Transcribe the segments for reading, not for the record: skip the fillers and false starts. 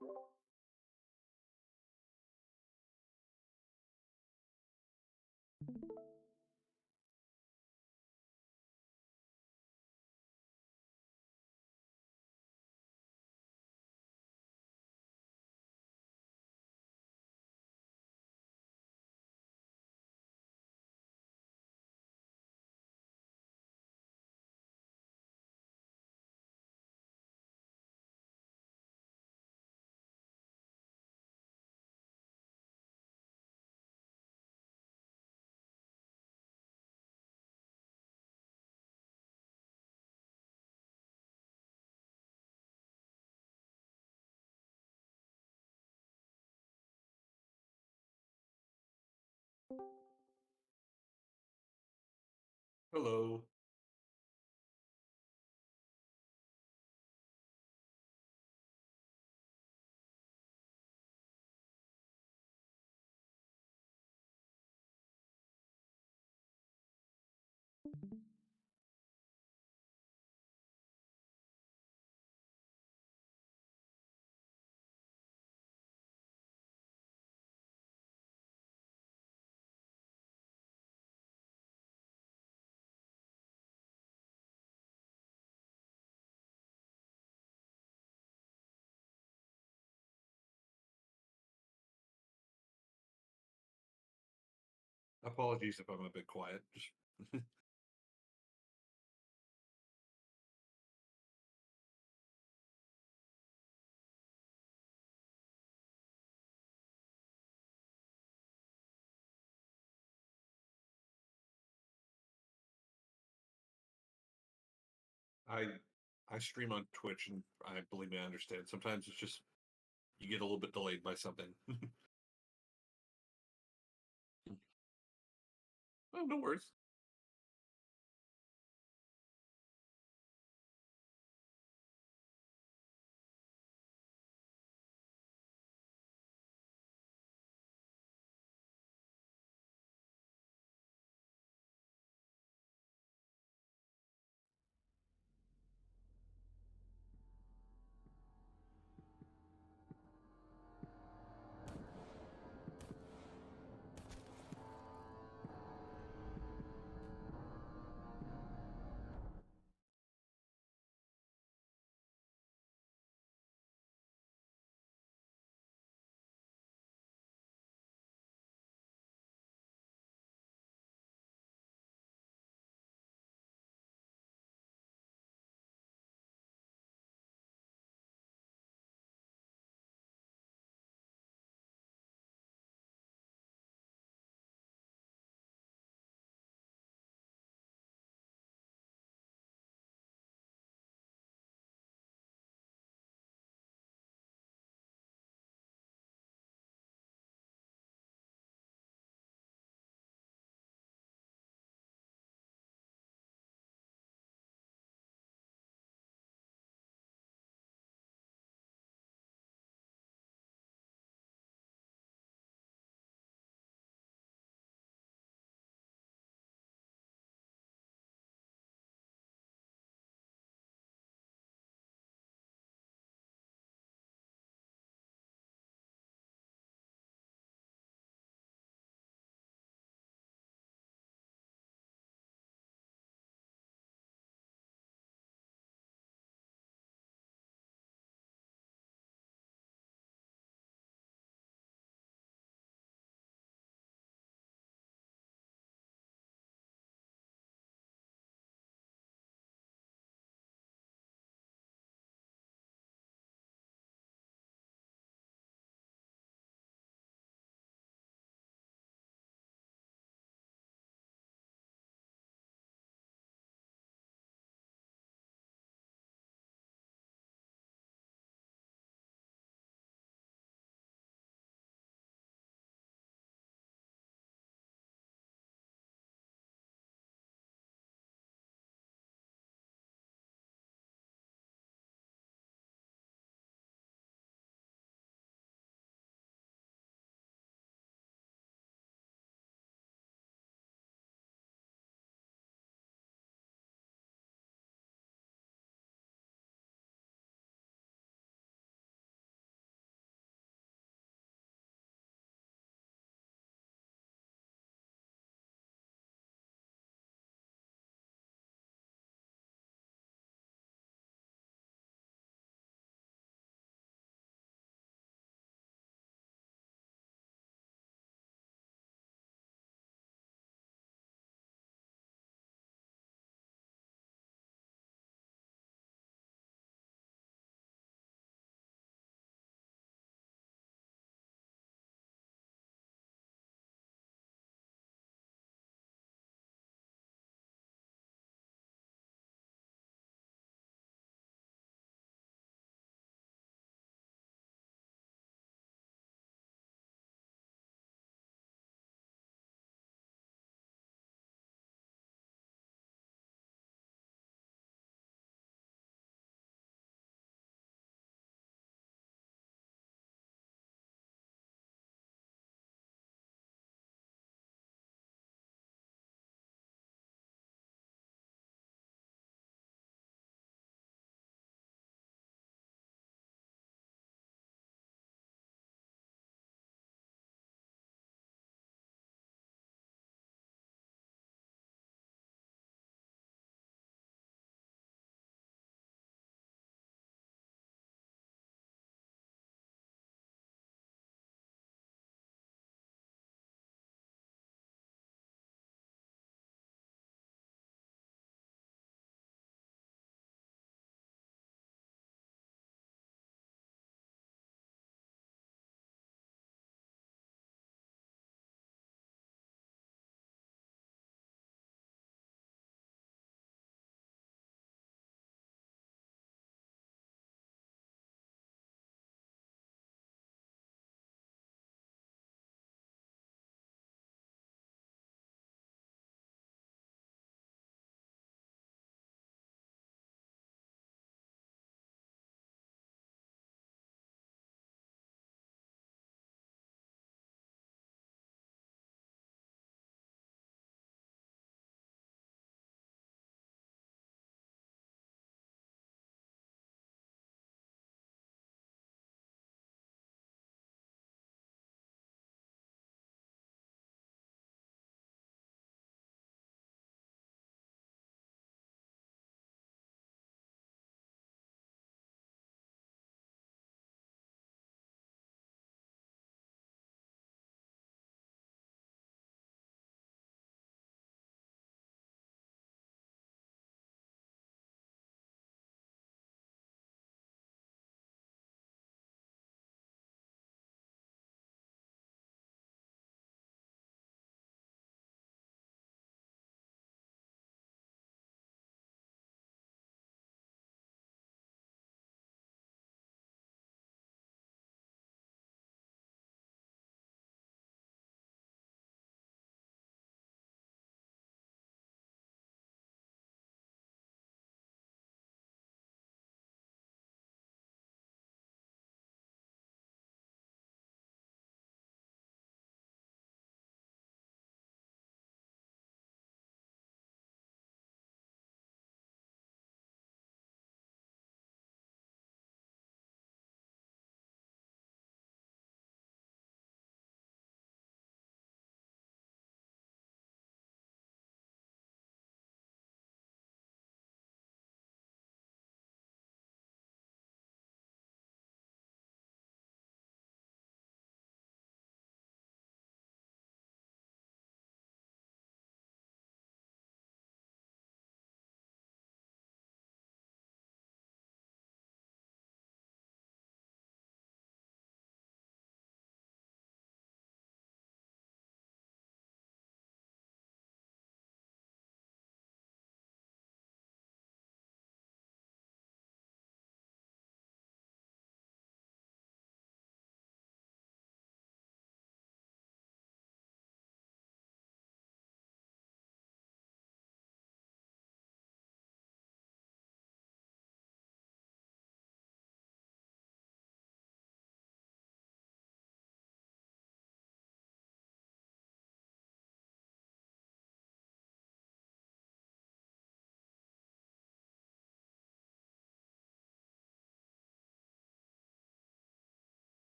Hello. Apologies if I'm a bit quiet. Just I I stream on Twitch, and I believe me, I understand. Sometimes it's just you get a little bit delayed by something. Oh, no worries.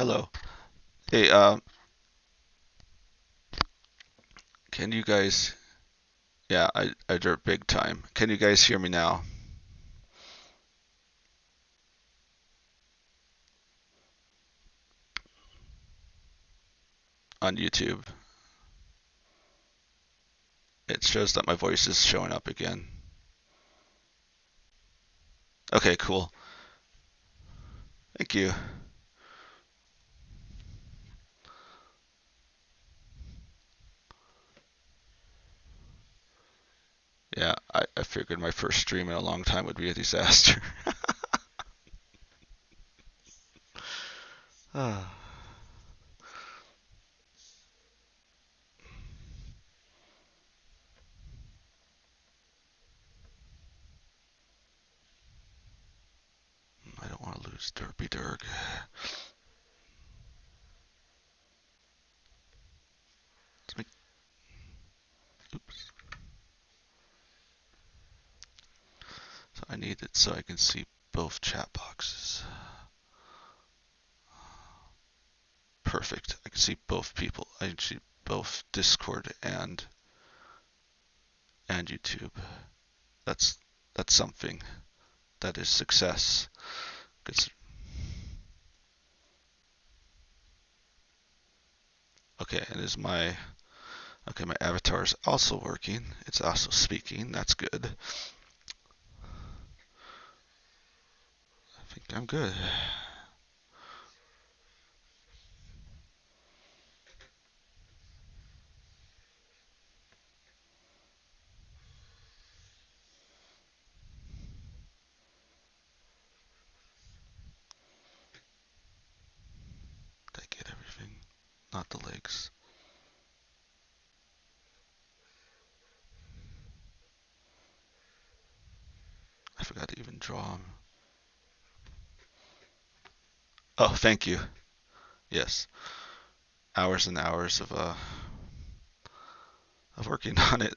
Hello. Hey, can you guys? Yeah, I dirt big time. Can you guys hear me now on YouTube? It shows that my voice is showing up again. Okay, cool. Thank you. Yeah, I figured my first stream in a long time would be a disaster. Ah, I don't want to lose Derpy Derg. Oops. So I need it so I can see both chat boxes. Perfect. I can see both people. I can see both Discord and YouTube. That's that's something. That is success. Okay, and is my okay, my avatar is also working. It's also speaking. That's good. I think I'm good. Did I get everything? Not the legs. I forgot to even draw them. Oh, thank you. Yes, hours and hours of working on it.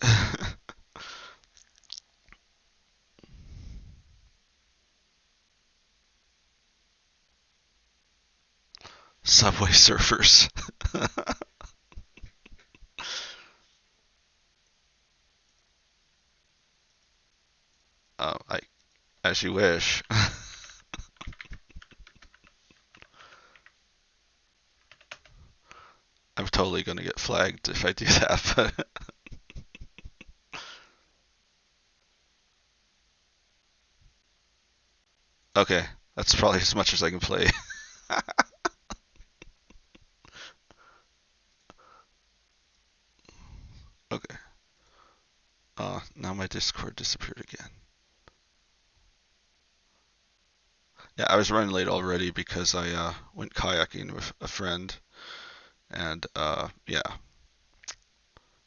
Subway surfers. I as you wish. I'm totally gonna get flagged if I do that, but okay, that's probably as much as I can play. Okay. Now my Discord disappeared again. Yeah, I was running late already because I went kayaking with a friend, and yeah,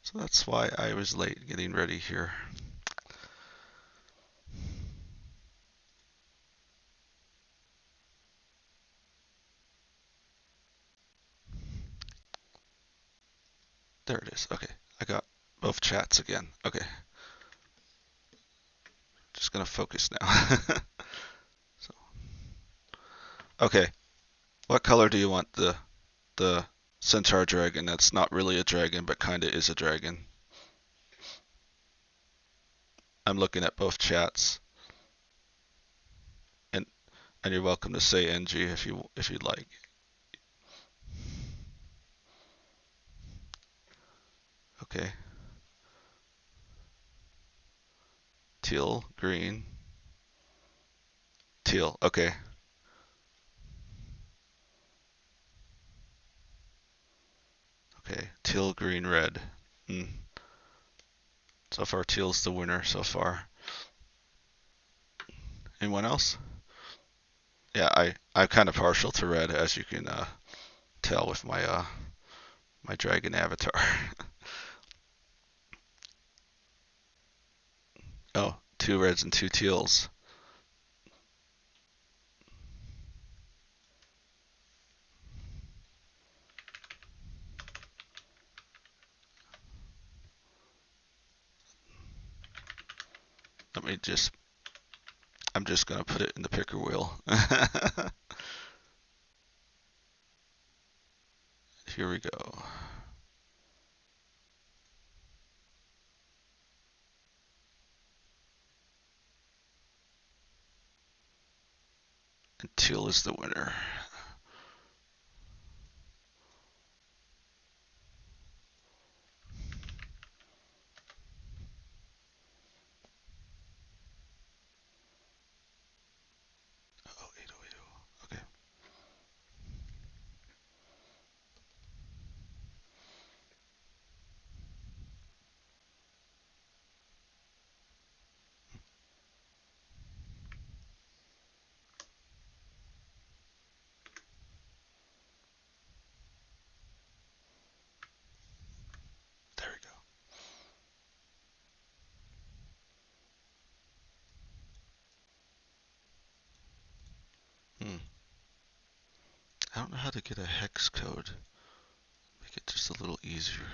so that's why I was late getting ready here. There it is. Okay, I got both chats again. Okay, just gonna focus now. So, okay, what color do you want the centaur dragon that's not really a dragon but kinda is a dragon? I'm looking at both chats, and and you're welcome to say NG if you'd like. Okay, teal, green, teal. Okay, okay, teal, green, red. Hmm. So far, teal's the winner so far. Anyone else? Yeah, I'm kind of partial to red, as you can tell with my dragon avatar. Oh, two reds and two teals. Let me just. I'm just gonna put it in the picker wheel. Here we go. And teal is the winner. Oh, 808. Okay. There we go. I don't know how to get a hex code. Make it just a little easier.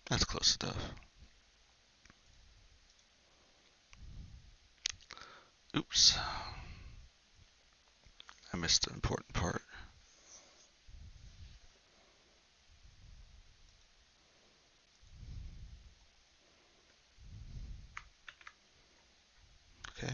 That's close enough. Oops. I missed the important part. Okay.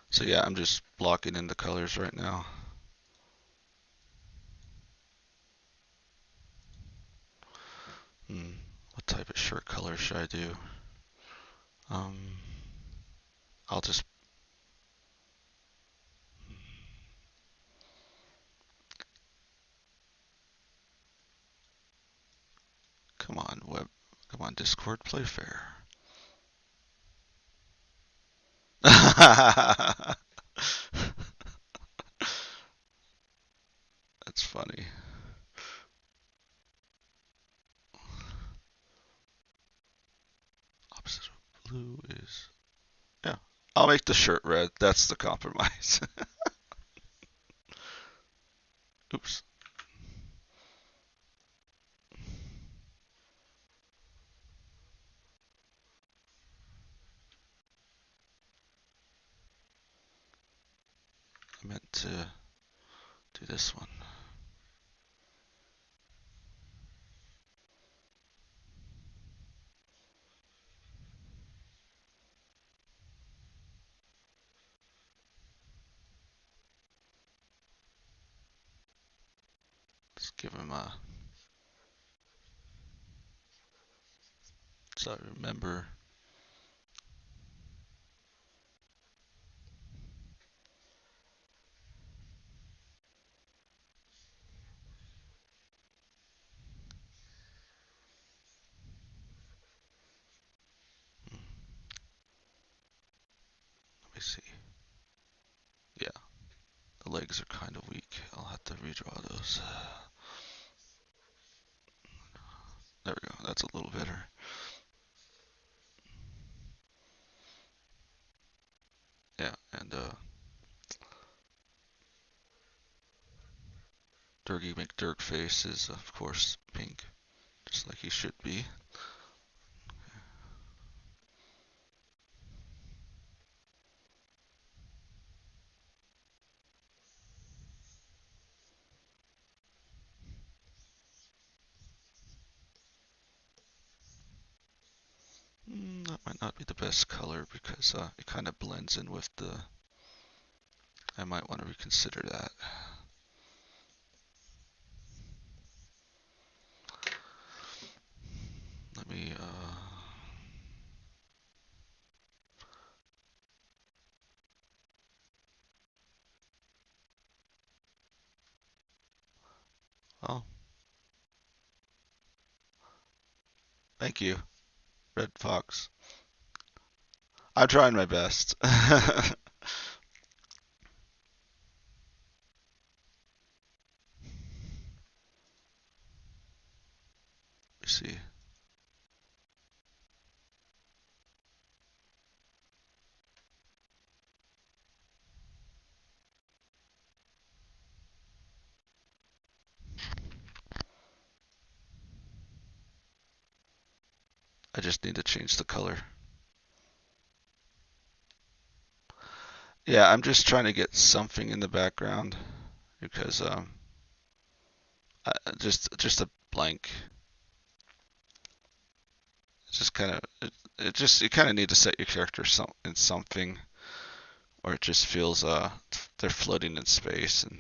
So yeah, I'm just blocking in the colors right now. What type of shirt color should I do? I'll just... Come on, web. Come on, Discord, play fair. That's funny. Opposite of blue is... Yeah, I'll make the shirt red. That's the compromise. Oops. I meant to do this one. Let's give him a... So I remember... Let me see. Yeah, the legs are kind of weak. I'll have to redraw those. There we go. That's a little better. Yeah, and Durgy McDirkface is, of course, pink, just like he should be. That might not be the best color because it kind of blends in with the... I might want to reconsider that. Let me... Oh, thank you, Red Fox. I'm trying my best. Let me see. just need to change the color. Yeah, I'm just trying to get something in the background because just a blank. It's just kind of you kind of need to set your character in something, or it just feels they're floating in space and.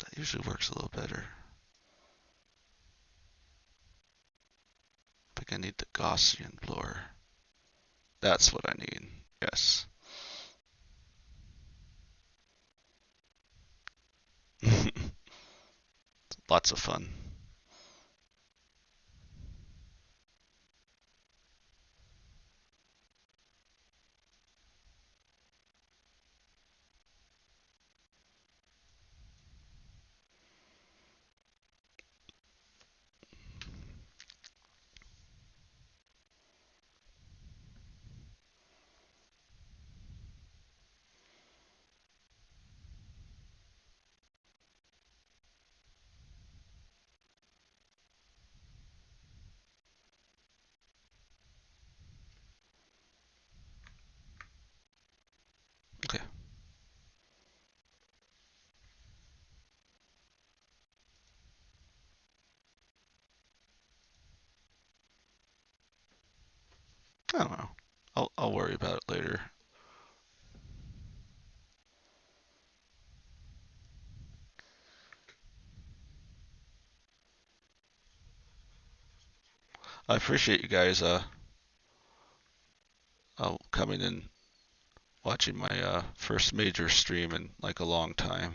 That usually works a little better. I think I need the Gaussian blur. That's what I need. Yes. Lots of fun. Okay. I don't know. I'll worry about it later. I appreciate you guys coming and watching my first major stream in like a long time.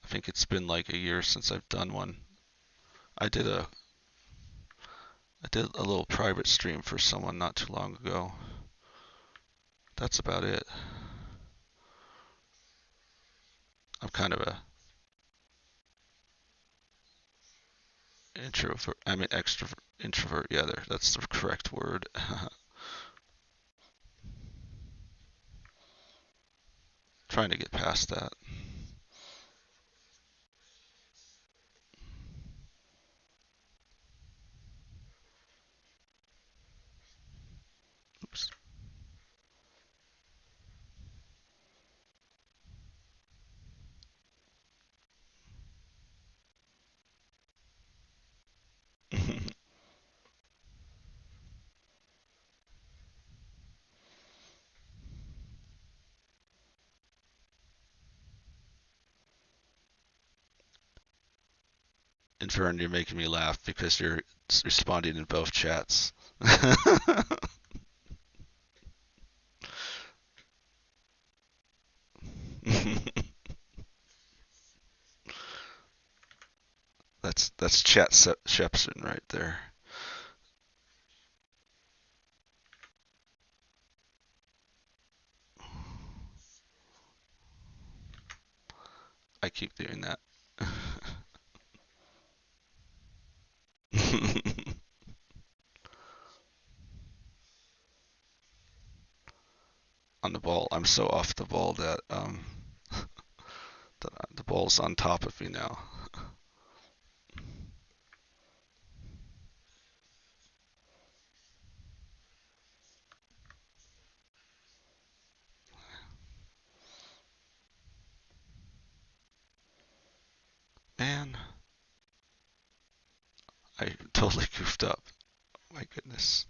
I think it's been like a year since I've done one. I did a little private stream for someone not too long ago. That's about it. I'm kind of a introvert. I mean extrovert. Introvert. Yeah, that's the correct word. Trying to get past that. Oops. And Vern, you're making me laugh because you're responding in both chats. That's Chat Shepson right there. I keep doing that. On the ball, I'm so off the ball that the ball's on top of me now. Man, I totally goofed up. My goodness.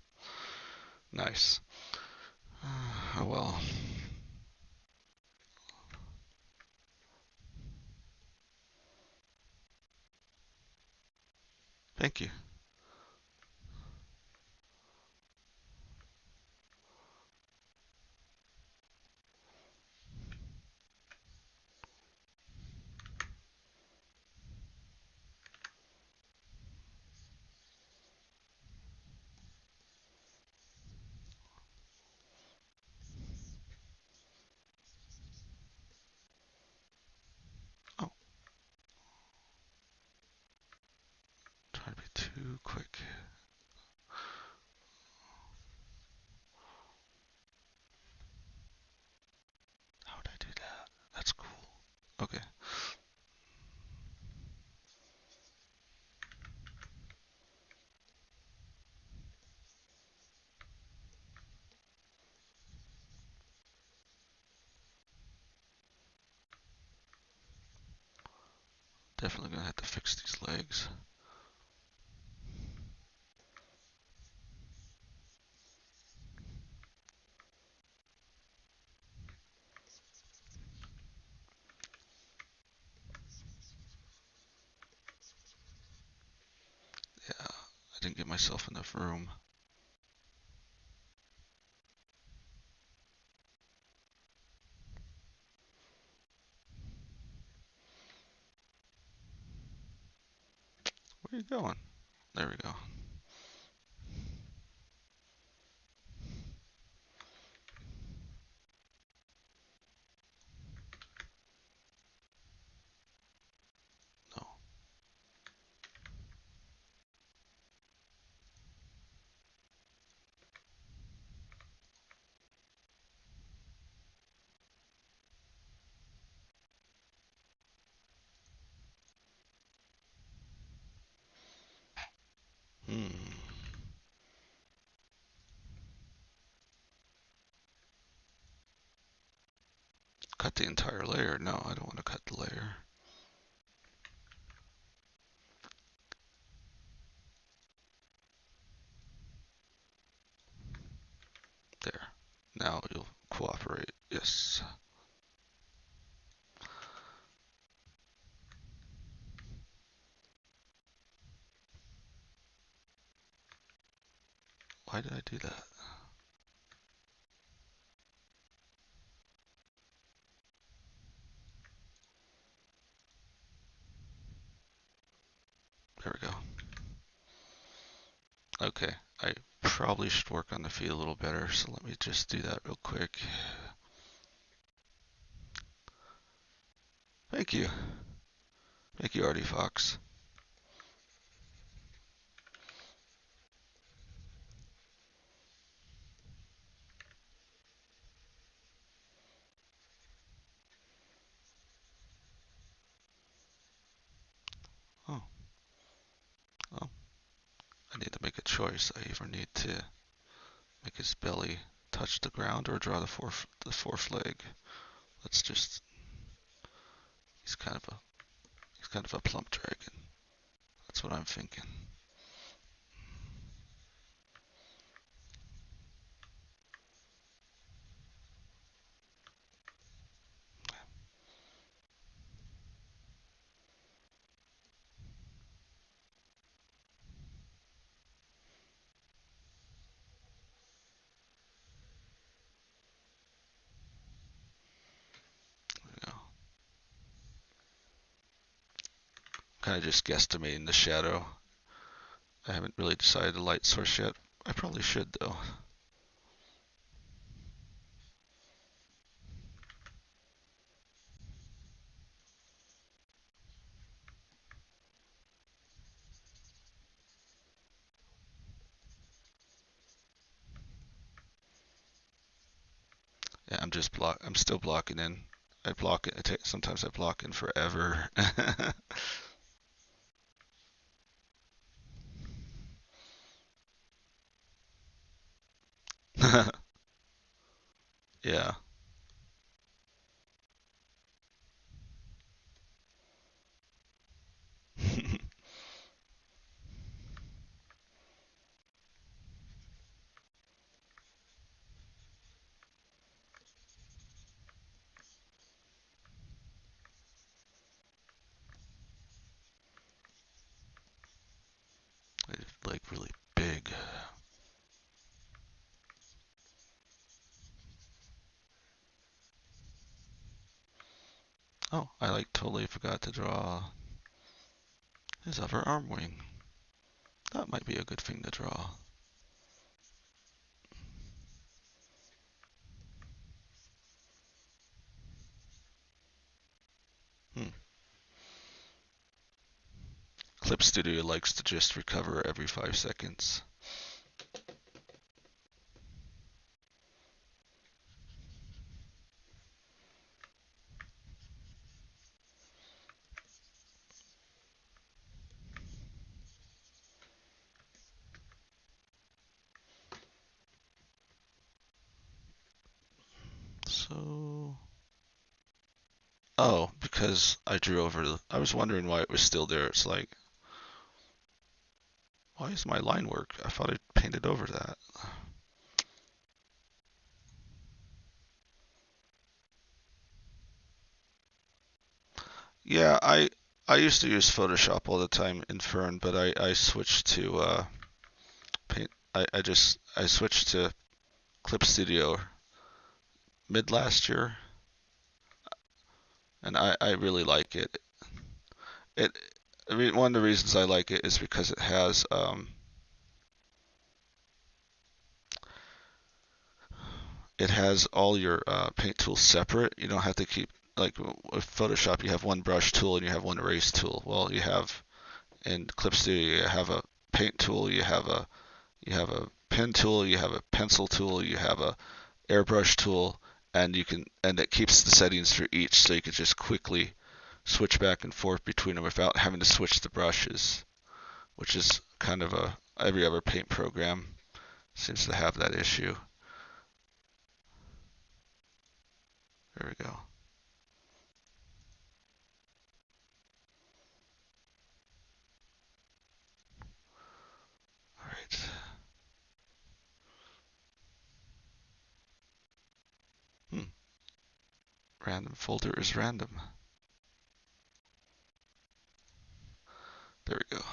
Nice. Oh well. Thank you. Oh, too quick. How would I do that? That's cool. Okay. Definitely gonna have to fix these legs. Yeah, I didn't give myself enough room. Where are you going? There we go. No. Cut the entire layer. No, I don't want to cut the layer. There. Now you'll cooperate. Yes. Why did I do that? There we go. Okay, I probably should work on the feet a little better, so let me just do that real quick. Thank you. Thank you, Artie Fox. Oh, well, I need to make a choice. I either need to make his belly touch the ground or draw the fourth leg. Let's just. He's kind of a plump dragon. That's what I'm thinking. You know, kind of just guesstimating the shadow. I haven't really decided the light source yet. I probably should though. Yeah, I'm still blocking in. I block it. Sometimes I block in forever. Yeah. It's like really big. Oh, I like totally forgot to draw his upper arm wing. That might be a good thing to draw. Hmm. Clip Studio likes to just recover every 5 seconds. So, oh, because I drew over I was wondering why it was still there. It's like, why is my line work? I thought I painted over that. Yeah, I used to use Photoshop all the time in Fern, but I switched to paint. I switched to Clip Studio mid last year, and I really like it. It one of the reasons I like it is because it has all your paint tools separate. You don't have to keep, like with Photoshop, you have one brush tool and you have one erase tool. Well, you have in Clip Studio, you have a paint tool, you have a pen tool, you have a pencil tool, you have a airbrush tool, and it keeps the settings for each, so you can just quickly switch back and forth between them without having to switch the brushes, which is kind of every other paint program seems to have that issue. There we go. All right. Random folder is random. There we go.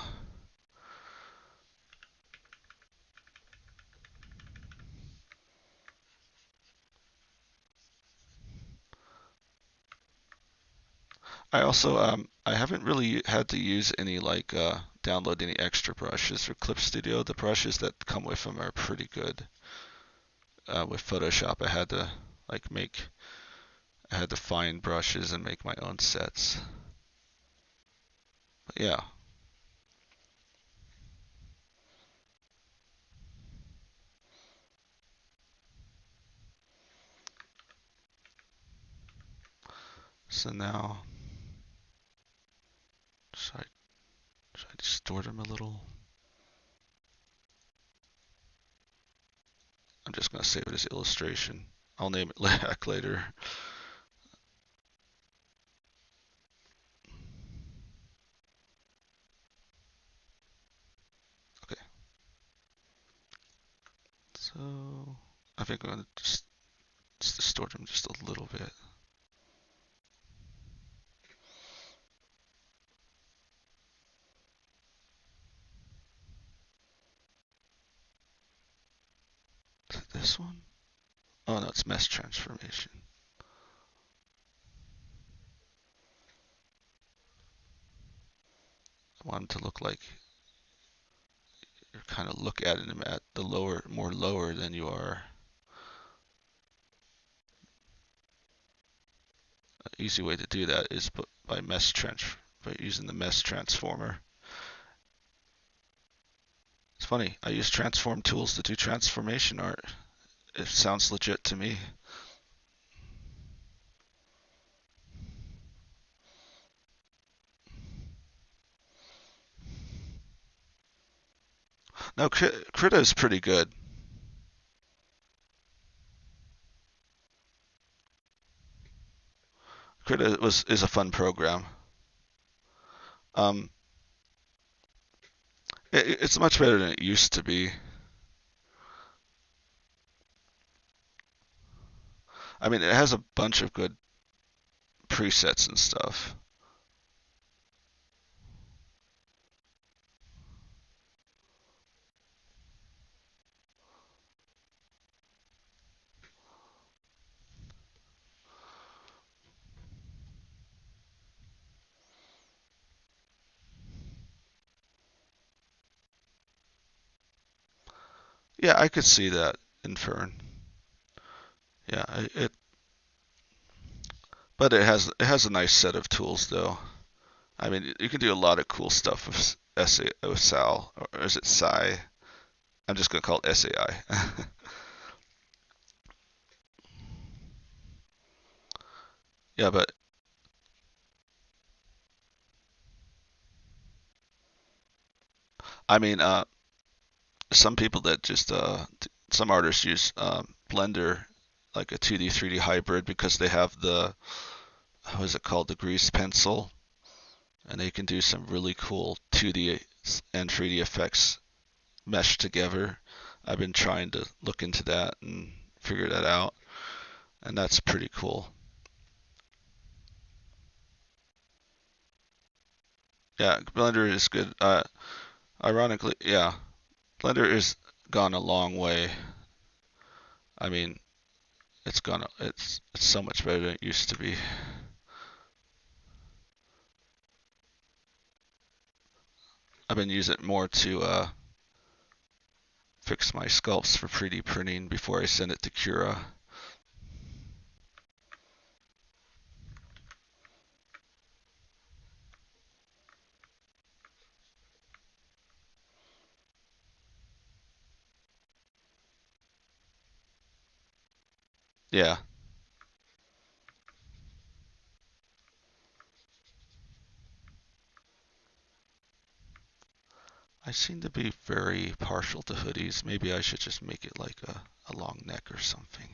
I also I haven't really had to use any download any extra brushes for Clip Studio. The brushes that come with them are pretty good. With Photoshop, I had to find brushes and make my own sets. But yeah. So now, should I distort them a little? I'm just going to save it as illustration. I'll name it back later. Okay. So I think I'm going to just distort them just a little bit. Is it this one? Oh no, it's mesh transformation. I want them to look like you're kind of look at them at the more lower than you are. An easy way to do that is by using the mesh transformer. It's funny, I use transform tools to do transformation art. It sounds legit to me. No, Krita is pretty good. Krita is a fun program. It's much better than it used to be. I mean, it has a bunch of good presets and stuff. Yeah, I could see that in Fern. Yeah, but it has a nice set of tools though. I mean, you can do a lot of cool stuff SAO Sal, or is it Sai? I'm just gonna call it SAI. Yeah, but I mean, some people that just some artists use Blender like a 2D 3D hybrid because they have the what is it called, the grease pencil, and they can do some really cool 2D and 3D effects meshed together. I've been trying to look into that and figure that out, and that's pretty cool. Yeah, Blender is good. Ironically, yeah, Blender has gone a long way. I mean, it's so much better than it used to be. I've been using it more to fix my sculpts for 3D printing before I send it to Cura. Yeah, I seem to be very partial to hoodies. Maybe I should just make it like a long neck or something.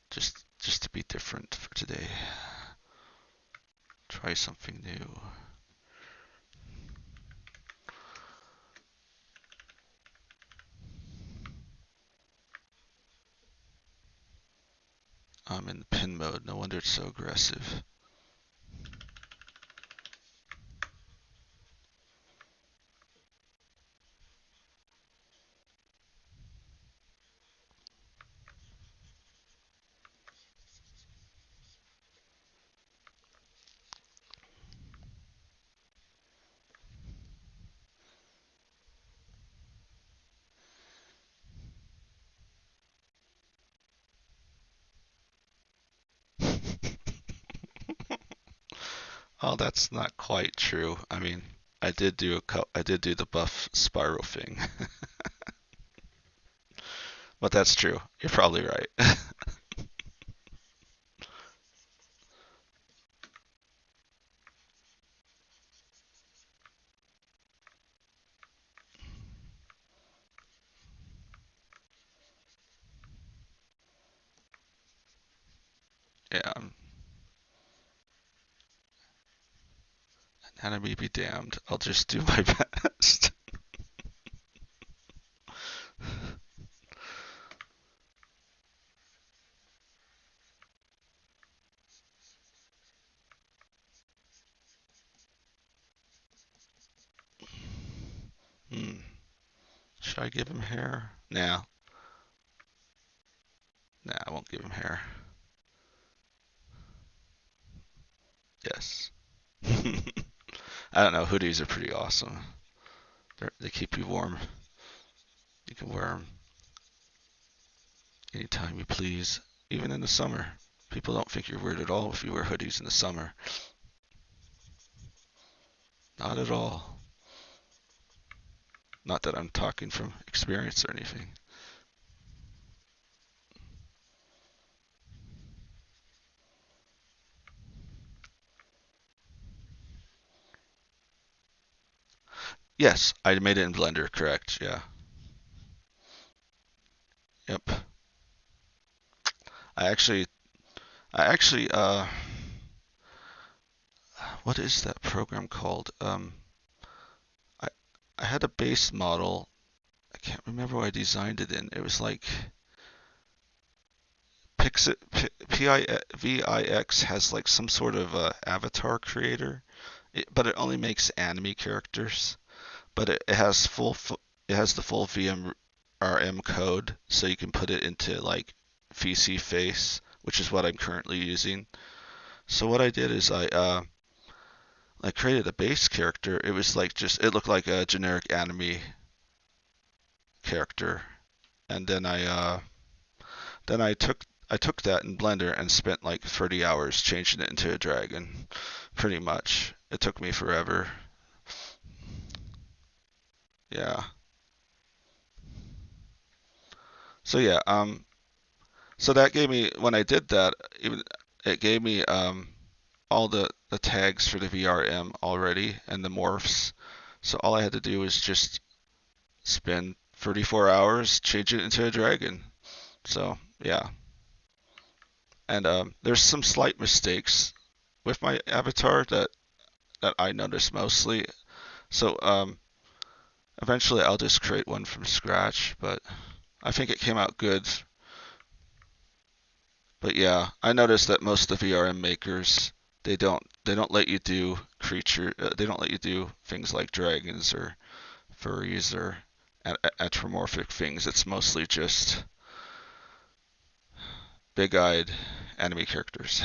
Just to be different for today. Try something new. I'm in pin mode. No wonder it's so aggressive. Oh, that's not quite true. I mean, I did do the buff spiral thing, but that's true. You're probably right. Yeah, enemy be damned. I'll just do my best. Hmm. Should I give him hair? Nah, nah, I won't give him hair. Yes. I don't know. Hoodies are pretty awesome. They keep you warm. You can wear them anytime you please, even in the summer. People don't think you're weird at all if you wear hoodies in the summer. Not at all. Not that I'm talking from experience or anything. Yes, I made it in Blender, correct. Yeah. Yep. I actually, I actually, what is that program called? I, I had a base model. I can't remember what I designed it in. It was like PIVIX has like some sort of avatar creator, but it only makes anime characters. But it has it has the full VMRM code, so you can put it into like VC Face, which is what I'm currently using. So what I did is I created a base character. It was like just it looked like a generic anime character, and then I took that in Blender and spent like 30 hours changing it into a dragon, pretty much. It took me forever. Yeah. So yeah, so that gave me when I did that, even it gave me all the tags for the VRM already and the morphs. So all I had to do was just spend 34 hours, change it into a dragon. So yeah, and there's some slight mistakes with my avatar that I noticed mostly. So eventually I'll just create one from scratch, but I think it came out good. But yeah, I noticed that most of the VRM makers they don't let you do they don't let you do things like dragons or furries or anthropomorphic things. It's mostly just big-eyed anime characters.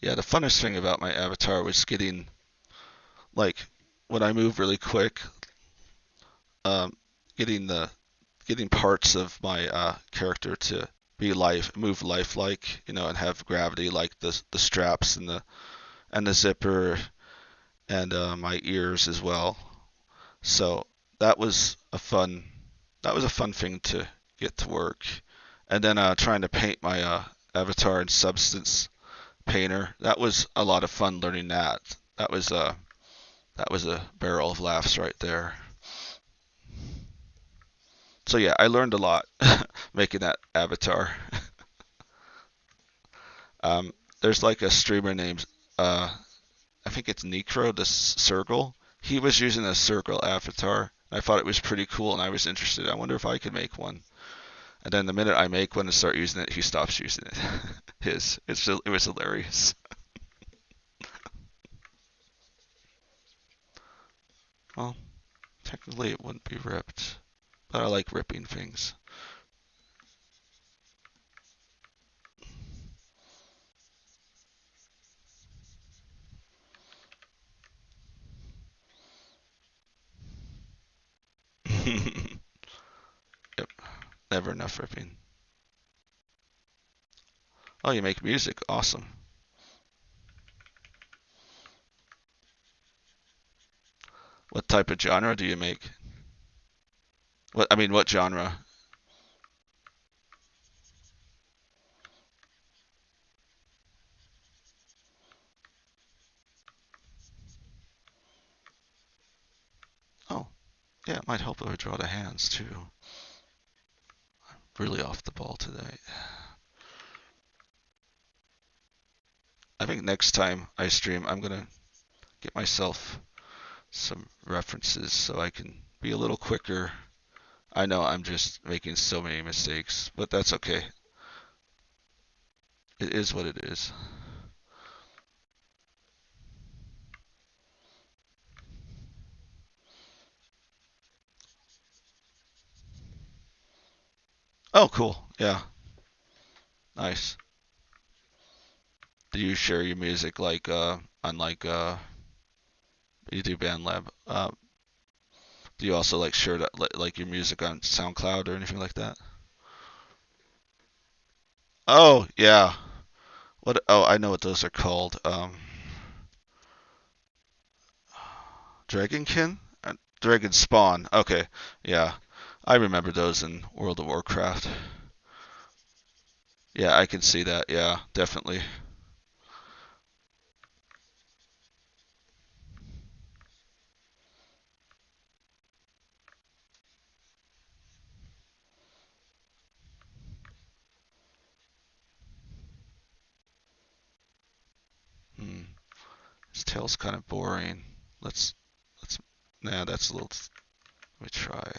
Yeah, the funnest thing about my avatar was getting like when I move really quick, um, getting the getting parts of my character to be move lifelike, and have gravity like the straps and the zipper and my ears as well. So that was a fun that was a fun thing to get to work. And then trying to paint my avatar in Substance Painter, that was a lot of fun learning that. That was a barrel of laughs right there. So yeah, I learned a lot making that avatar. There's like a streamer named I think it's Necro, the circle. He was using a circle avatar. I thought it was pretty cool, and I was interested. I wonder if I could make one. And then the minute I make one and start using it, he stops using it. It was hilarious. Well, technically it wouldn't be ripped, but I like ripping things. Yep, never enough ripping. Oh, you make music. Awesome. What type of genre do you make? What genre? Oh, yeah, it might help if I draw the hands too. Really off the ball today. I think next time I stream, I'm gonna get myself some references so I can be a little quicker. I know I'm just making so many mistakes, but that's okay. It is what it is. Oh, cool. Yeah, nice. Do you share your music like on like you do BandLab? Do you also like share that like your music on SoundCloud or anything like that? Oh, yeah. What? Oh, I know what those are called. Dragonkin? Dragon Spawn. Okay, yeah. I remember those in World of Warcraft. Yeah, I can see that. Yeah, definitely. Hmm. His tail's kind of boring. Let's. Nah, that's a little. Let me try.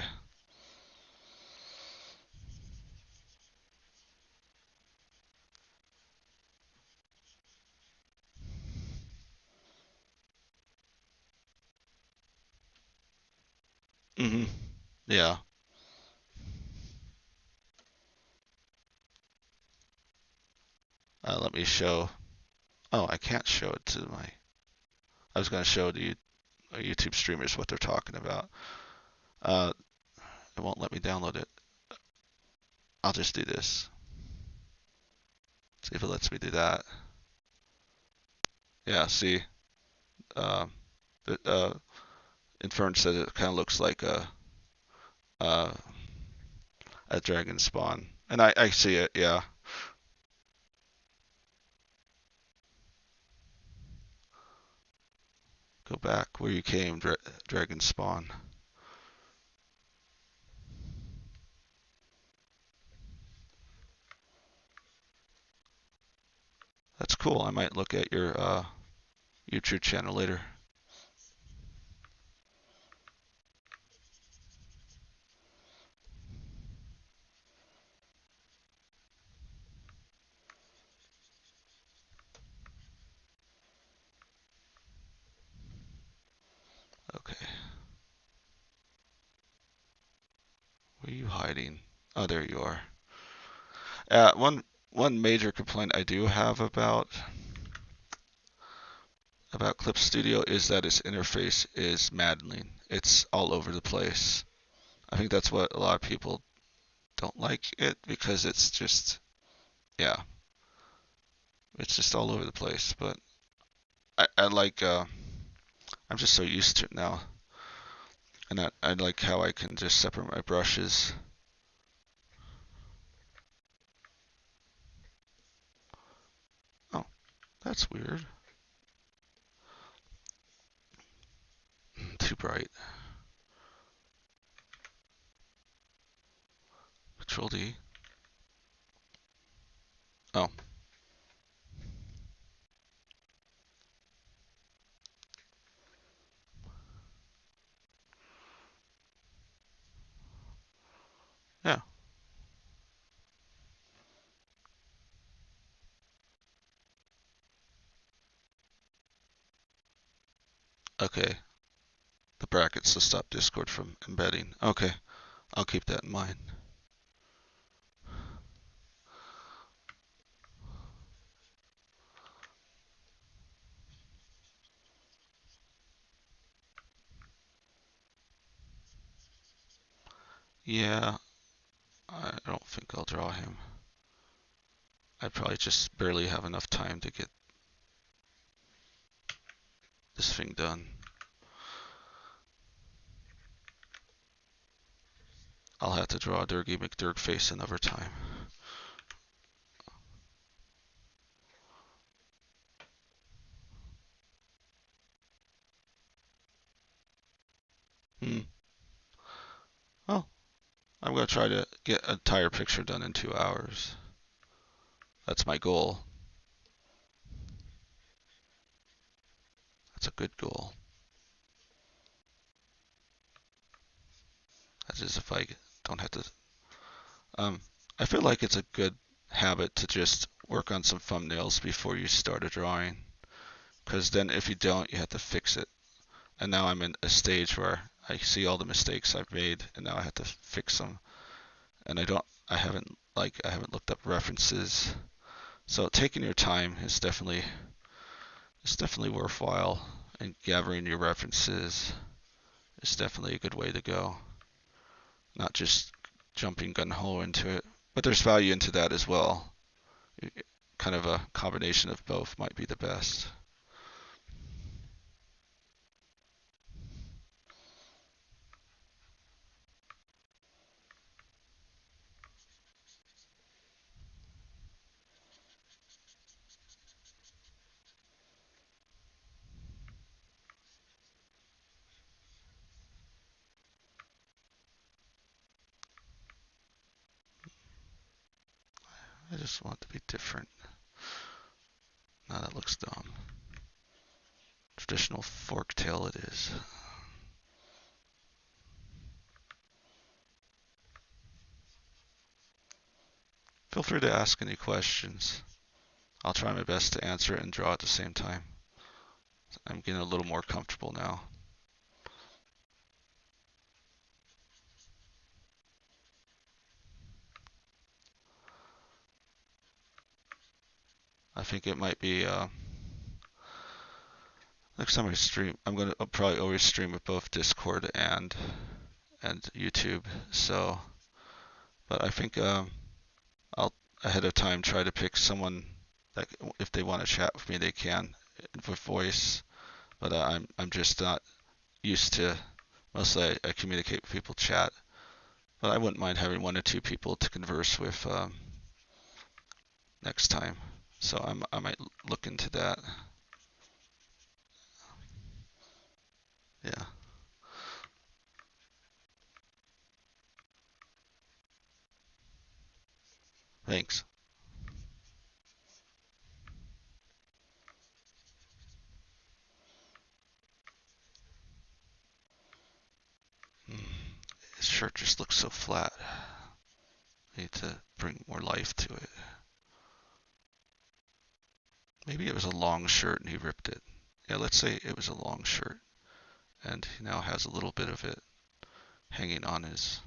Mm-hmm. Yeah. Let me show. Oh, I can't show it to my. I was going to show the YouTube streamers what they're talking about. Uh, it won't let me download it. I'll just do this. See if it lets me do that. Yeah, see. Um, uh, Inference said it kind of looks like uh, a dragon spawn. And I see it, yeah. Go back where you came, dragon spawn. That's cool. I might look at your YouTube channel later. Okay. Where are you hiding? Oh, there you are. One major complaint I do have about Clip Studio is that its interface is maddening. It's all over the place. I think that's what a lot of people don't like it because it's just, yeah, it's just all over the place. But I like, I'm just so used to it now. And I like how I can just separate my brushes. Oh, that's weird. Too bright. Control D. Oh, yeah. Okay. The brackets to stop Discord from embedding. Okay, I'll keep that in mind. Yeah, I don't think I'll draw him. I probably just barely have enough time to get this thing done. I'll have to draw a Durgy McDurg face another time. Hmm. Well, I'm gonna try to get an entire picture done in 2 hours. That's my goal. That's a good goal. That is if I don't have to. Um, I feel like it's a good habit to just work on some thumbnails before you start a drawing. Because then if you don't, you have to fix it. And now I'm in a stage where I see all the mistakes I've made, and now I have to fix them. And I haven't looked up references. So taking your time is definitely worthwhile, and gathering your references is definitely a good way to go. Not just jumping gun ho into it, but there's value into that as well. Kind of a combination of both might be the best. I just want it to be different. Now that looks dumb. Traditional fork tail it is. Feel free to ask any questions. I'll try my best to answer it and draw at the same time. I'm getting a little more comfortable now. I think it might be next time I stream. I'll probably always stream with both Discord and YouTube. So, but I think I'll ahead of time try to pick someone that if they want to chat with me, they can with voice. But I'm just not used to. Mostly I communicate with people chat. But I wouldn't mind having 1 or 2 people to converse with next time. So I might look into that. Yeah. Thanks. His shirt just looks so flat. I need to bring more life to it. Maybe it was a long shirt and he ripped it. Yeah, let's say it was a long shirt and he now has a little bit of it hanging on his.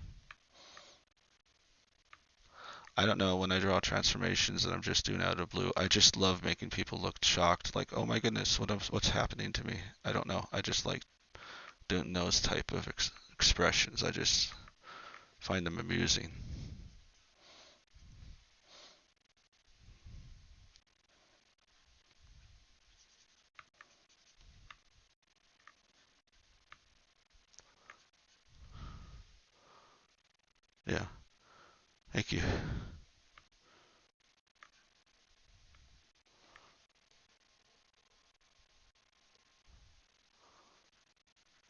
I don't know, when I draw transformations that I'm just doing out of blue, I just love making people look shocked, like, oh my goodness, what's happening to me? I don't know. I just like doing those type of expressions. I just find them amusing. Yeah. Thank you.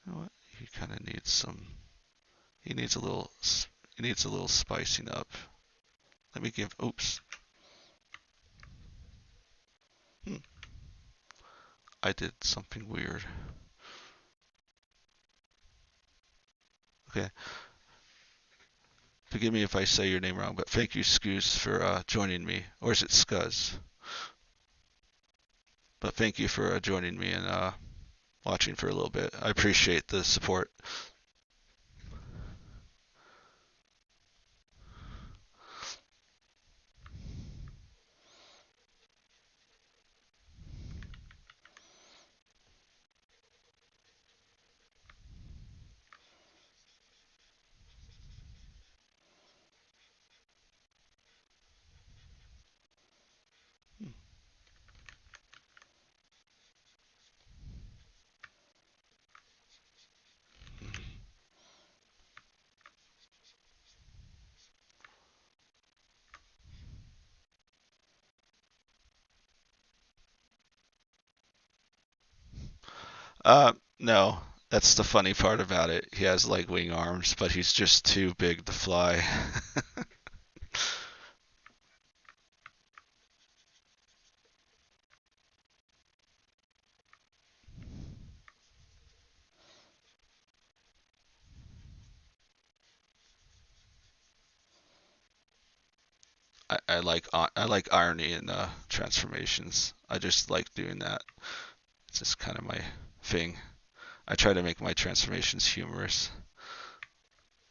You know what? He kind of needs some. He needs a little. He needs a little spicing up. Let me give. Oops. Hmm. I did something weird. Okay. Forgive me if I say your name wrong, but thank you, Scoos, for joining me. Or is it Scuzz? But thank you for joining me and watching for a little bit. I appreciate the support. No, that's the funny part about it. He has like wing arms, but he's just too big to fly. I like irony in transformations. I just like doing that. It's just kind of my thing. I try to make my transformations humorous.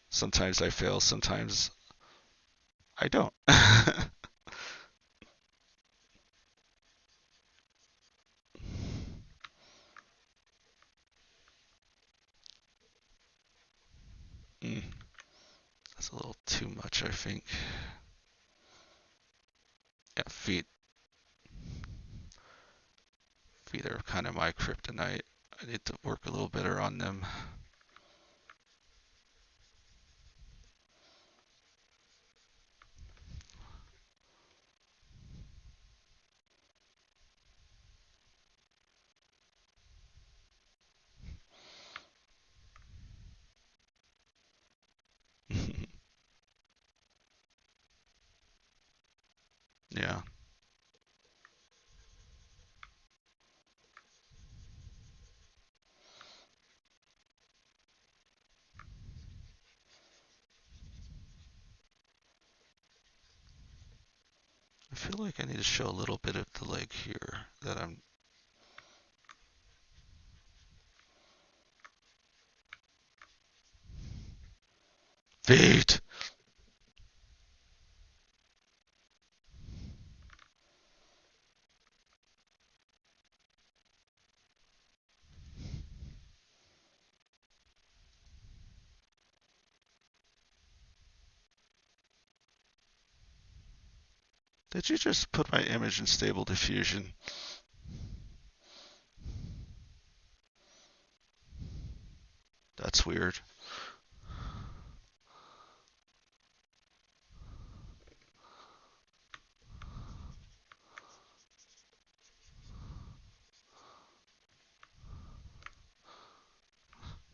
Sometimes I fail, sometimes I don't. Mm, that's a little too much, I think. Yeah, feet are kind of my kryptonite. I need to work a little better on them. Yeah. I feel like I need to show a little bit of the leg here that I'm. Feet! Did you just put my image in stable diffusion? That's weird.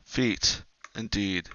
Feet, indeed.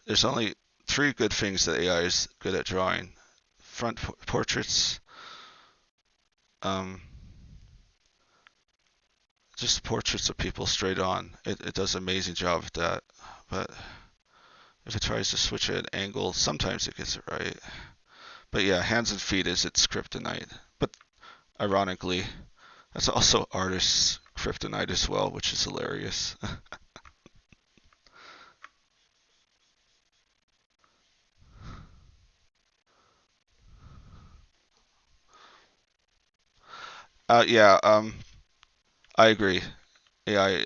There's only 3 good things that AI is good at drawing. Front portraits, um, just portraits of people straight on. It does an amazing job at that. But if it tries to switch at an angle, sometimes it gets it right. But yeah, hands and feet is its kryptonite. But ironically, that's also artist's kryptonite as well, which is hilarious. Yeah, I agree. AI,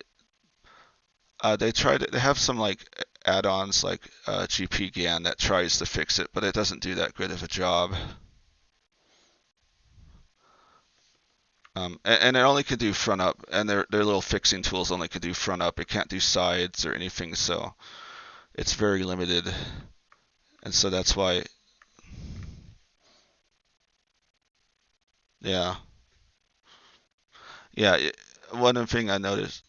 they have some like add-ons like GPGAN that tries to fix it, but it doesn't do that good of a job. And it only can do front up, and their little fixing tools only can do front up. It can't do sides or anything, so it's very limited. And so that's why, yeah, yeah. One thing I noticed,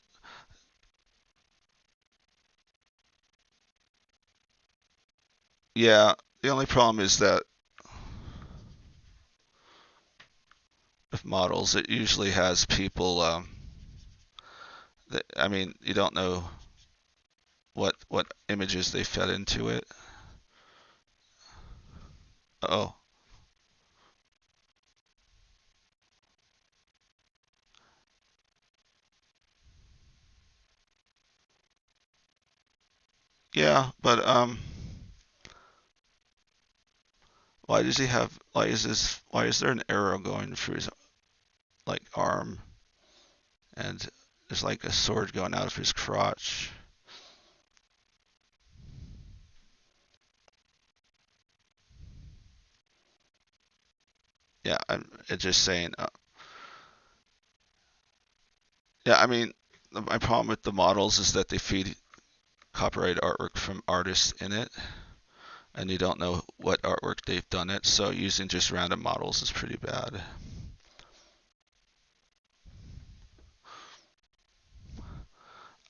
yeah, the only problem is that with models, it usually has people. I mean, you don't know what images they fed into it. Oh, yeah, but why does he have? Why is this? Why is there an arrow going through his like arm, and there's like a sword going out of his crotch? Yeah, I'm just saying. Yeah, I mean, my problem with the models is that they feed copyright artwork from artists in it, and you don't know what artwork they've done it. So using just random models is pretty bad.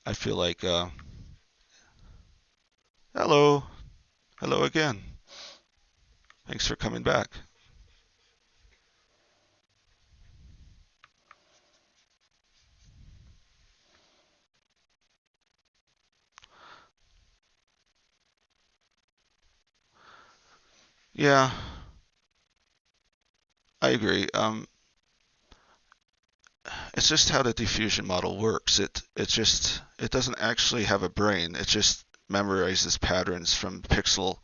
I feel like, hello, hello again. Thanks for coming back. Yeah, I agree. It's just how the diffusion model works. It doesn't actually have a brain. It just memorizes patterns from pixel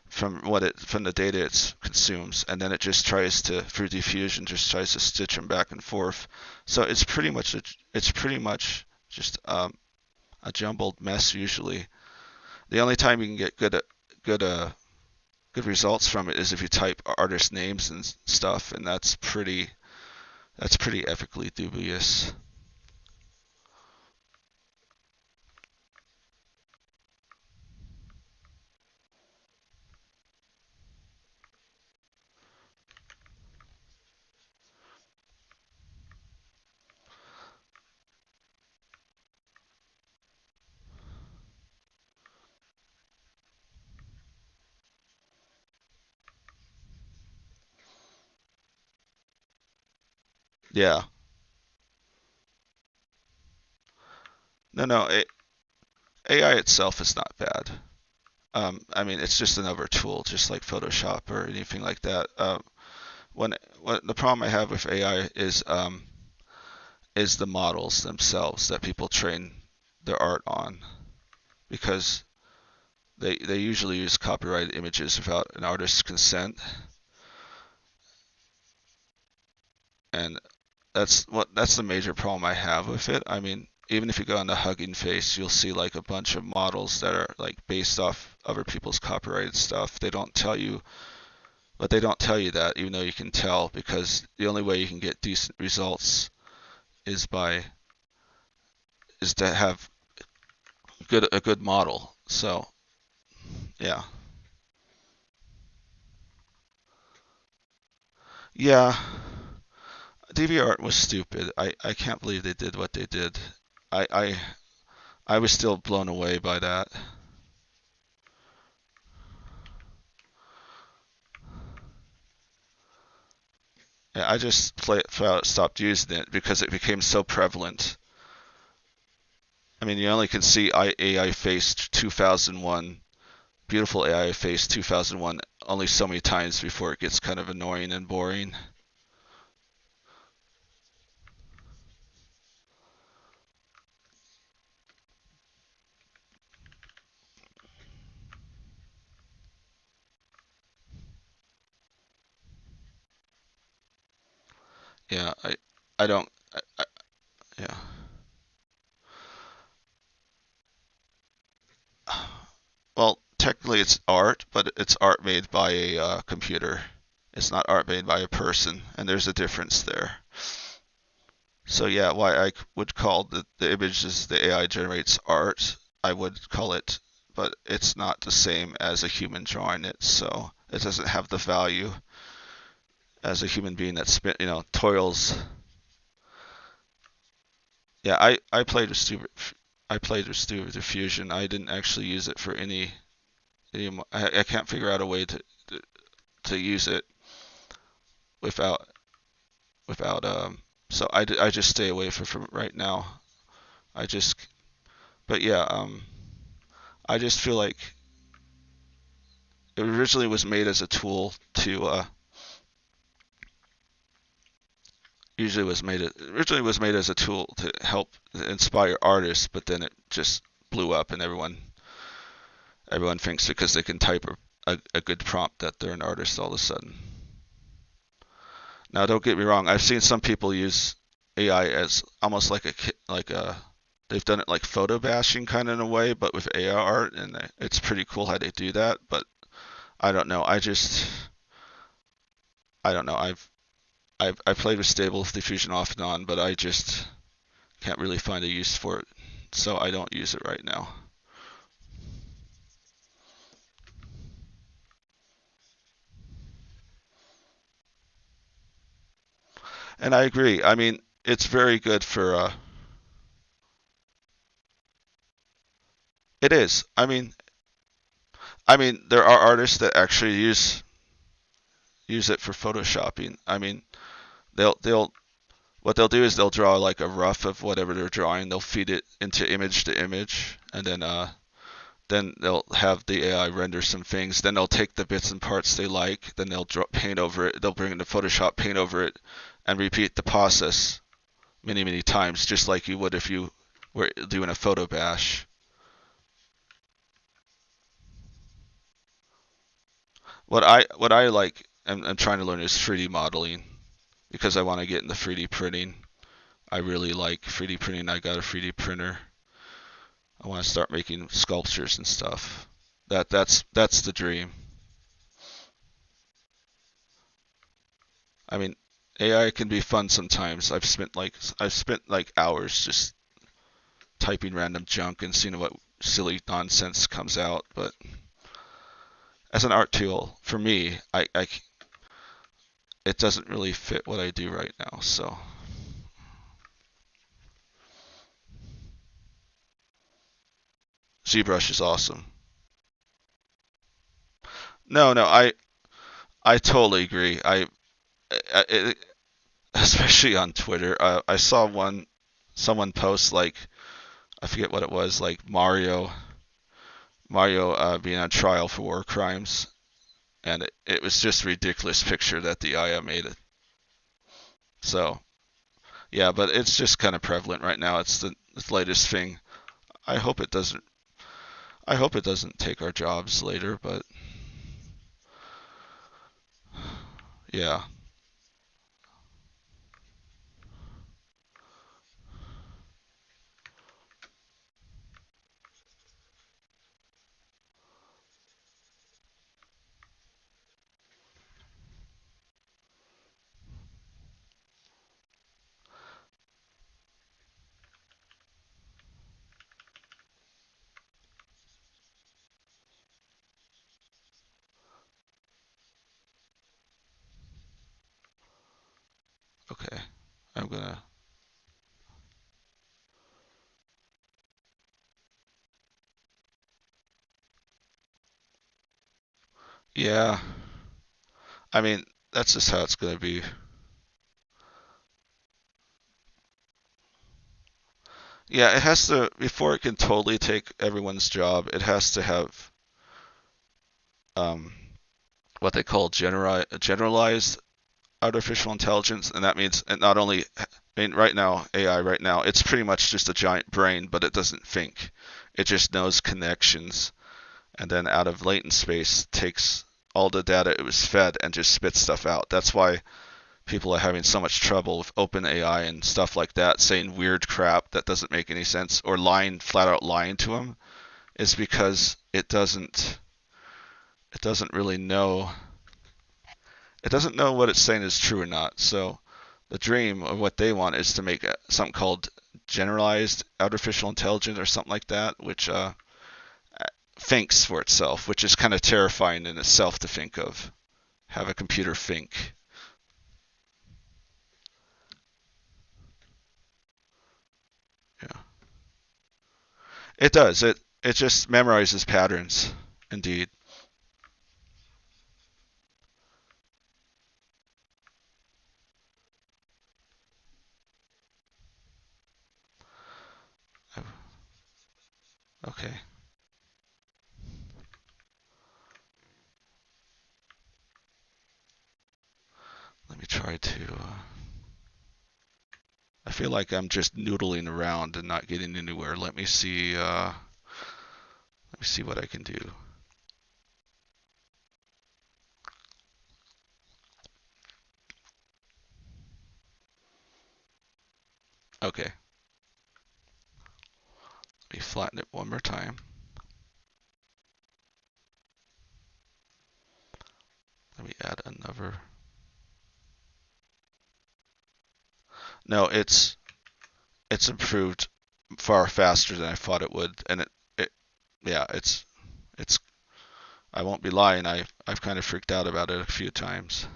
from the data it consumes, and then it just tries to through diffusion just tries to stitch them back and forth. So it's pretty much just a jumbled mess usually. The only time you can get good good results from it is if you type artist names and stuff, and that's pretty ethically dubious. Yeah. No. AI itself is not bad. I mean, it's just another tool, just like Photoshop or anything like that. What the problem I have with AI is the models themselves that people train their art on, because they usually use copyrighted images without an artist's consent, and that's the major problem I have with it. I mean, even if you go on the Hugging Face, you'll see like a bunch of models that are like based off other people's copyrighted stuff. They don't tell you, but they don't tell you that, even though you can tell, because the only way you can get decent results is to have a good model. So yeah, yeah. DeviantArt was stupid. I can't believe they did what they did. I I I was still blown away by that. Yeah, I just stopped using it because it became so prevalent. I mean, you only can see AI Face 2001, beautiful AI Face 2001, only so many times before it gets kind of annoying and boring. Yeah, I don't. Yeah. Well, technically it's art, but it's art made by a computer. It's not art made by a person, and there's a difference there. So yeah, why I would call the images the AI generates art, I would call it, but it's not the same as a human drawing it, so it doesn't have the value as a human being that toils. Yeah, I played with Studio Diffusion. I didn't actually use it for I can't figure out a way to use it without without so I just stay away from it right now. I just but yeah, I just feel like it originally was made as a tool to originally was made as a tool to help inspire artists, but then it just blew up and everyone thinks because they can type a good prompt that they're an artist all of a sudden. Now, don't get me wrong. I've seen some people use AI as almost like a they've done it like photo bashing kind of in a way, but with AI art, and it's pretty cool how they do that. But I don't know. I don't know. I've played with Stable Diffusion off and on, but I just can't really find a use for it, so I don't use it right now. And I agree. I mean, it's very good for. It is. I mean, there are artists that actually use it for photoshopping. I mean, they'll what they'll do is they'll draw like a rough of whatever they're drawing. They'll feed it into image to image, and then they'll have the AI render some things. Then they'll take the bits and parts they like. Then they'll paint over it. They'll bring in the Photoshop, paint over it, and repeat the process many times, just like you would if you were doing a photo bash. What I like I'm trying to learn is 3D modeling because I want to get into 3D printing. I really like 3D printing. I got a 3D printer. I want to start making sculptures and stuff. That's the dream. I mean, AI can be fun sometimes. I've spent like hours just typing random junk and seeing what silly nonsense comes out. But as an art tool, for me, it doesn't really fit what I do right now. So ZBrush is awesome. No, I totally agree. Especially on Twitter, I saw someone post like I forget what it was, like Mario being on trial for war crimes, and it was just a ridiculous picture that the IA made it. So yeah, but it's just kind of prevalent right now. It's the latest thing. I hope it doesn't. I hope it doesn't take our jobs later, but yeah. Okay. I'm gonna. Yeah. I mean, that's just how it's gonna be. Yeah, it has to, before it can totally take everyone's job, it has to have um, what they call generalized artificial intelligence, and that means it not only, I mean, right now, AI right now, it's pretty much just a giant brain, but it doesn't think. It just knows connections, and then out of latent space takes all the data it was fed and just spits stuff out. That's why people are having so much trouble with open AI and stuff like that, saying weird crap that doesn't make any sense, or flat out lying to them, is because it doesn't really know, it doesn't know what it's saying is true or not. So the dream of what they want is to make something called generalized artificial intelligence or something like that, which thinks for itself, which is kind of terrifying in itself to think of. Have a computer think. Yeah, it does. It just memorizes patterns. Indeed. Okay. Let me try to. I feel like I'm just noodling around and not getting anywhere. Let me see. Let me see what I can do. Okay. Let me flatten it one more time. Let me add another. No, it's improved far faster than I thought it would, and it yeah, it's. I won't be lying. I've kind of freaked out about it a few times.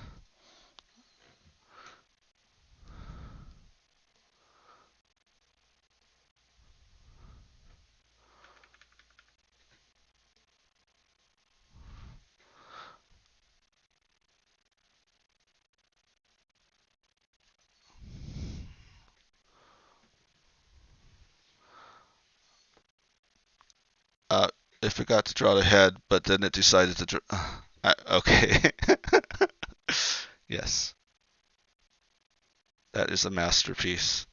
Uh, if it got to draw the head, but then it decided to draw. Okay. Yes, that is a masterpiece.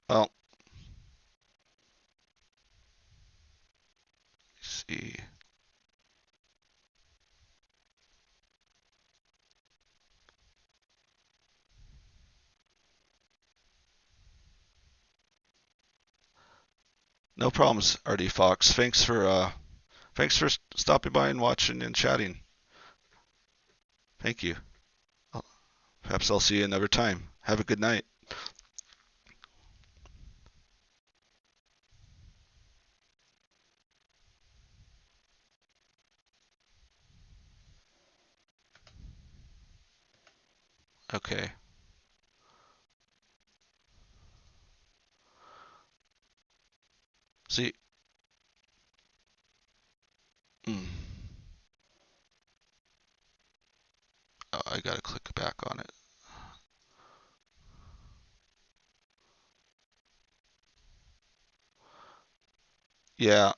Well, let's see. No problems, RD Fox. Thanks for stopping by and watching and chatting. Thank you. Perhaps I'll see you another time. Have a good night. Okay. See, I gotta click back on it. Yeah.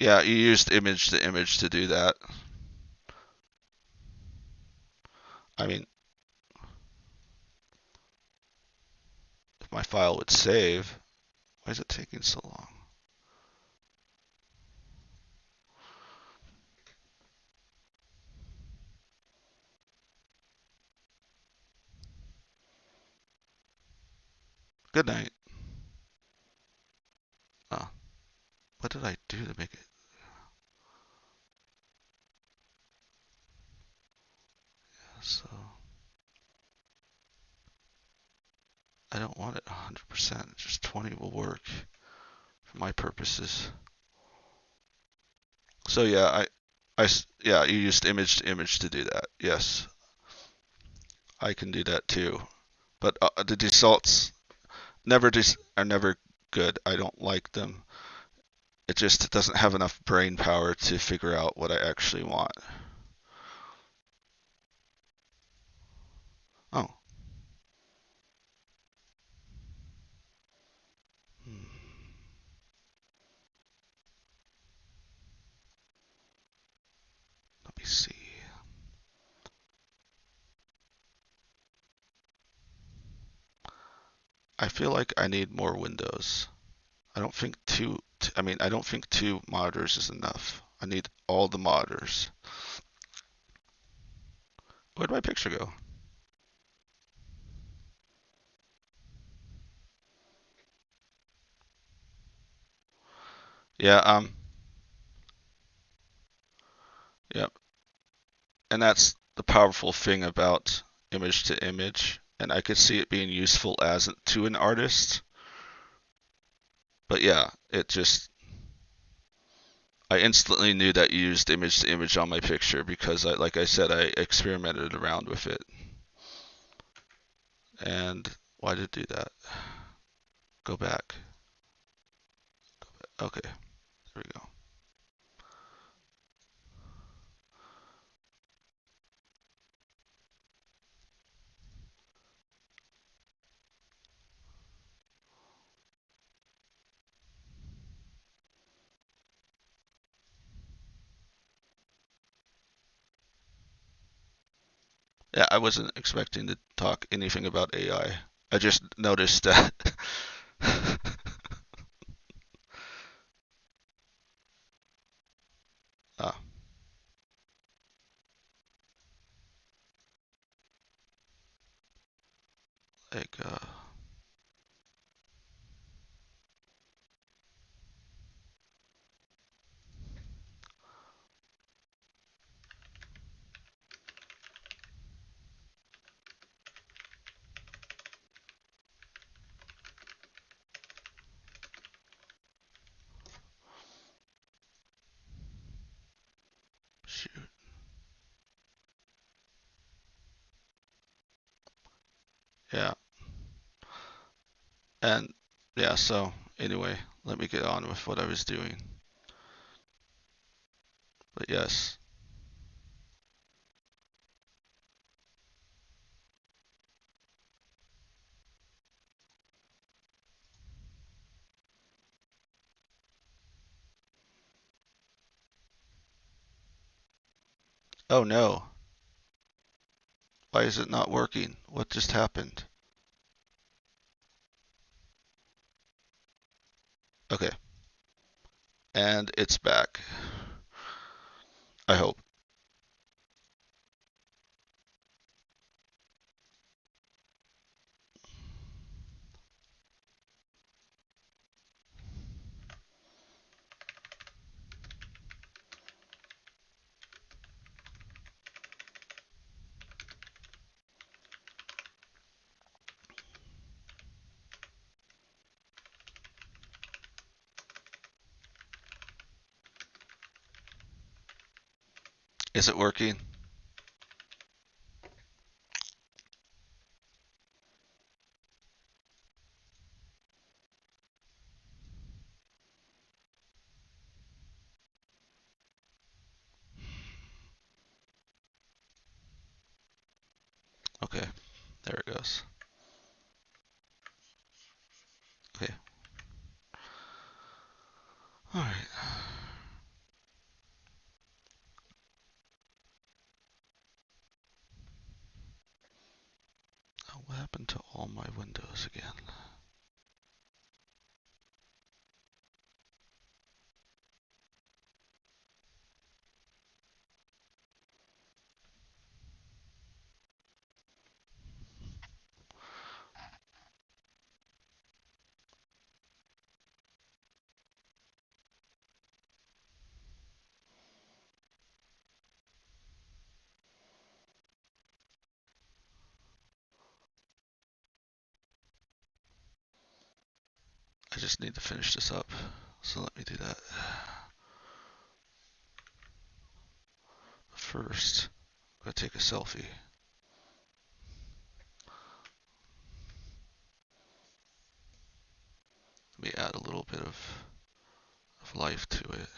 Yeah, you used image to image to do that. I mean, if my file would save, why is it taking so long? Good night. Oh, what did I do to make it? So I don't want it 100%. Just 20 will work for my purposes. So yeah, yeah, you used image to image to do that. Yes, I can do that too. But the defaults are never good. I don't like them. It just doesn't have enough brain power to figure out what I actually want. Oh. Hmm. Let me see. I feel like I need more windows. I don't think I don't think two monitors is enough. I need all the monitors. Where'd my picture go? Yeah, yep. And that's the powerful thing about image to image. And I could see it being useful as to an artist. But yeah, I instantly knew that you used image to image on my picture because like I said, I experimented around with it. And why did it do that? Go back. Okay, there we go. Yeah, I wasn't expecting to talk anything about AI. I just noticed that. ah, like, shoot. Yeah, and yeah, so anyway, let me get on with what I was doing. But yes. Oh no. Why is it not working? What just happened? Okay. And it's back. I hope. Is it working? Okay, there it goes. Okay. All right. Now, what happened to all my windows again? I just need to finish this up. So let me do that. First, I'm gonna take a selfie. Let me add a little bit of life to it.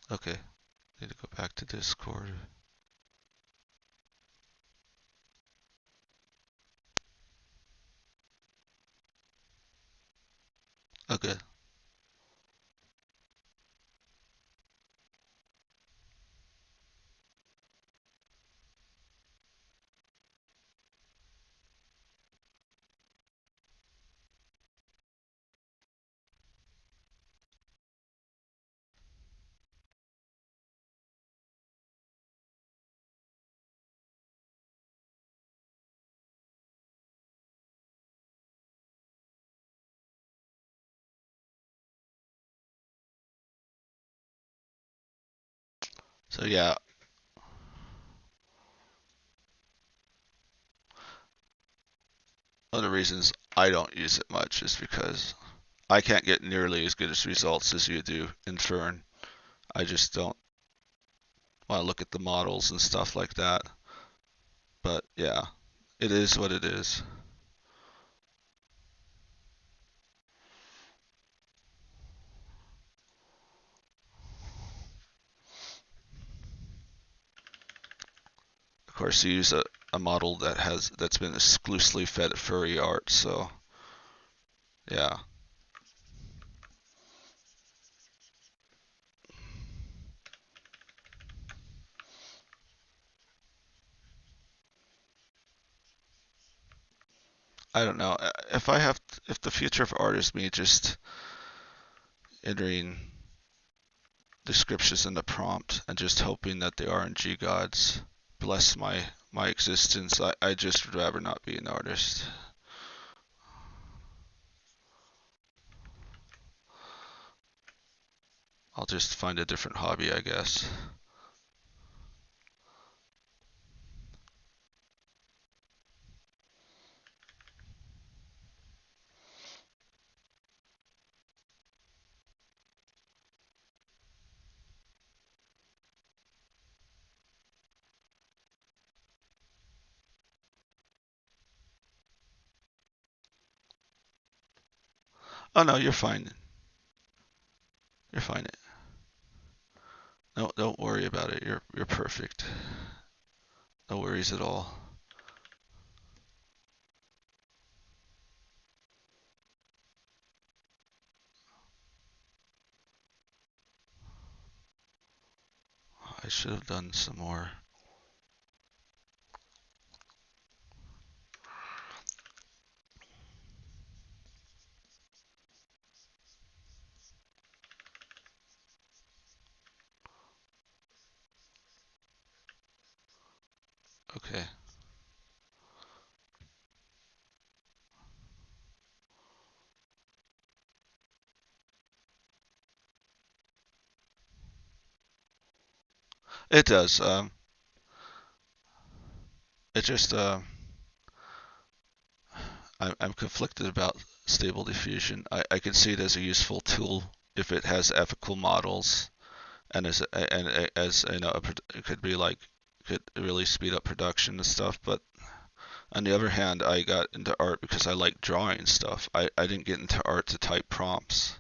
Okay, need to go back to Discord. Okay. So yeah, one of the reasons I don't use it much is because I can't get nearly as good as results as you do in Fern. I just don't want to look at the models and stuff like that. But yeah, it is what it is. Of course, you use a model that's been exclusively fed at furry art, so yeah. I don't know. If the future of art is me just entering descriptions in the prompt and just hoping that the RNG gods bless my existence, I just would rather not be an artist. I'll just find a different hobby, I guess. Oh no, you're fine. You're fine. No, don't worry about it. You're perfect. No worries at all. I should have done some more. Okay. It does. It just I'm conflicted about stable diffusion. I can see it as a useful tool if it has ethical models and as you know, it could be like could really speed up production and stuff. But on the other hand, I got into art because I like drawing stuff. I didn't get into art to type prompts.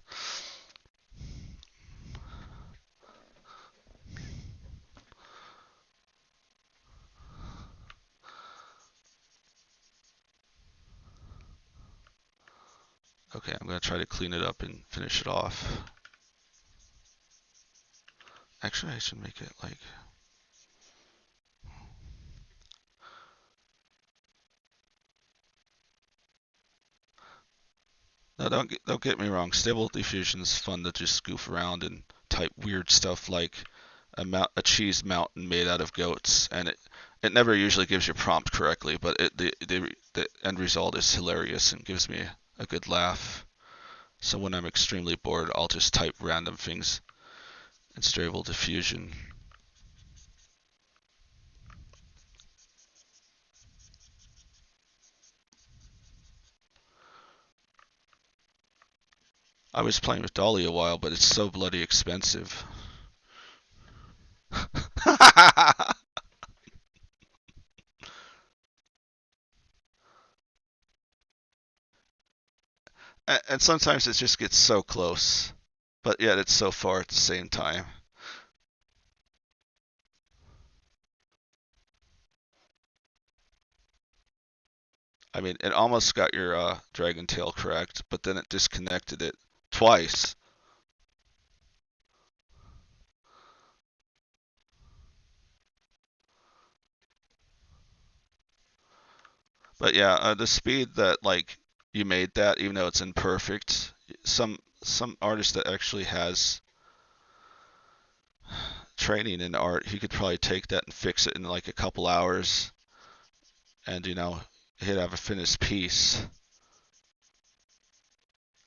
Okay, I'm gonna try to clean it up and finish it off. Actually, I should make it like. No, don't get me wrong. Stable diffusion is fun to just goof around and type weird stuff like a cheese mountain made out of goats, and it never usually gives you prompt correctly, but the end result is hilarious and gives me a good laugh. So when I'm extremely bored, I'll just type random things in stable diffusion. I was playing with Dolly a while, but it's so bloody expensive. And sometimes it just gets so close, but yet it's so far at the same time. I mean, it almost got your dragon tail correct, but then it disconnected it twice. But yeah, the speed that like you made that, even though it's imperfect, some artist that actually has training in art, he could probably take that and fix it in like a couple hours, and you know, he'd have a finished piece.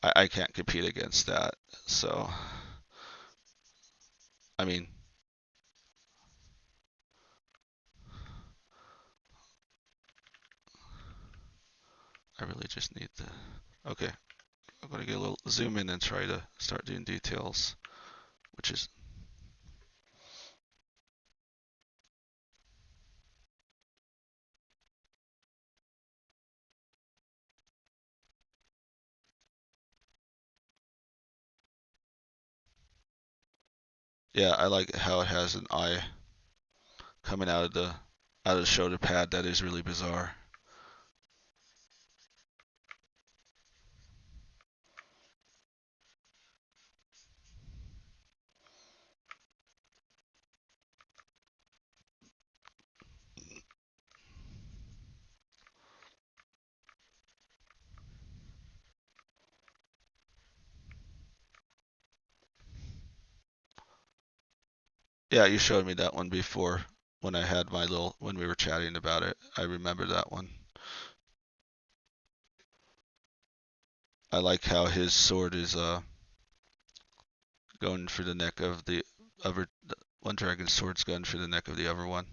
I can't compete against that. So, I mean, I really just need to. Okay, I'm gonna get a little zoom in and try to start doing details, which is. Yeah, I like how it has an eye coming out of the shoulder pad. That is really bizarre. Yeah, you showed me that one before when I had my little when we were chatting about it. I remember that one. I like how his sword is going for the neck of the other one dragon's sword's going for the neck of the other one.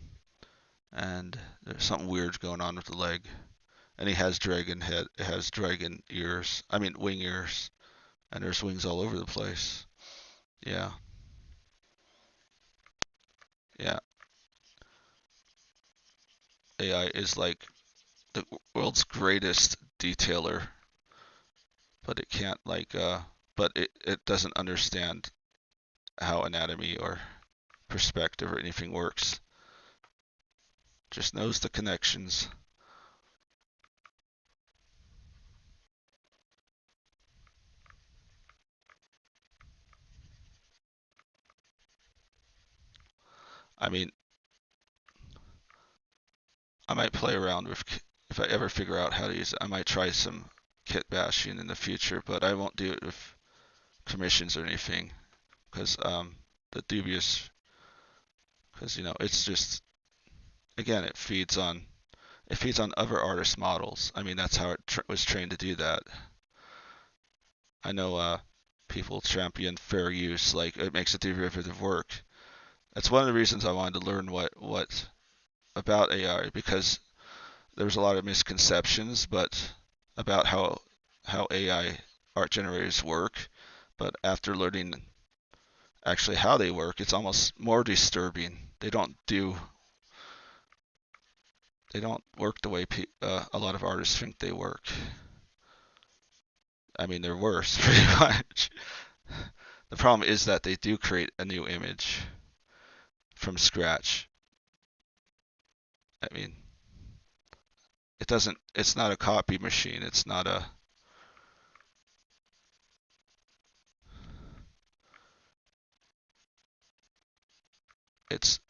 And there's something weird going on with the leg. And he has dragon head, it has dragon ears. I mean wing ears. And there's wings all over the place. Yeah. Yeah. AI is like the world's greatest detailer, but it can't but it doesn't understand how anatomy or perspective or anything works. Just knows the connections. I mean, I might play around with if I ever figure out how to use it. I might try some kit bashing in the future, but I won't do it with commissions or anything because the dubious because you know it's just again it feeds on other artists' models. I mean that's how it was trained to do that. I know people champion fair use, like it makes a derivative work. That's one of the reasons I wanted to learn what about AI, because there's a lot of misconceptions, but about how AI art generators work. But after learning actually how they work, it's almost more disturbing. They don't work the way a lot of artists think they work. I mean, they're worse pretty much. The problem is that they do create a new image from scratch. I mean, it's not a copy machine. It's,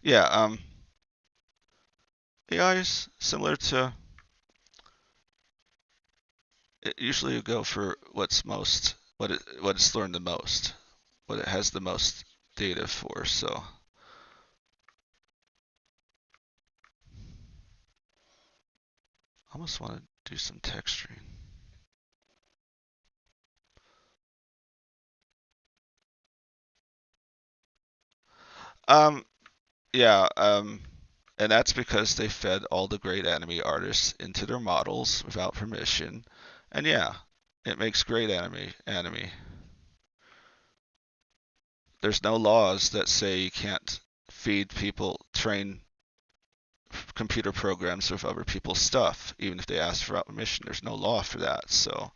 yeah, AI is similar to, it usually you go for what it's learned the most, what it has the most data for. So, I almost want to do some texturing. Um, yeah, and that's because they fed all the great anime artists into their models without permission. And yeah, it makes great anime. There's no laws that say you can't train computer programs with other people's stuff, even if they ask for permission. There's no law for that. So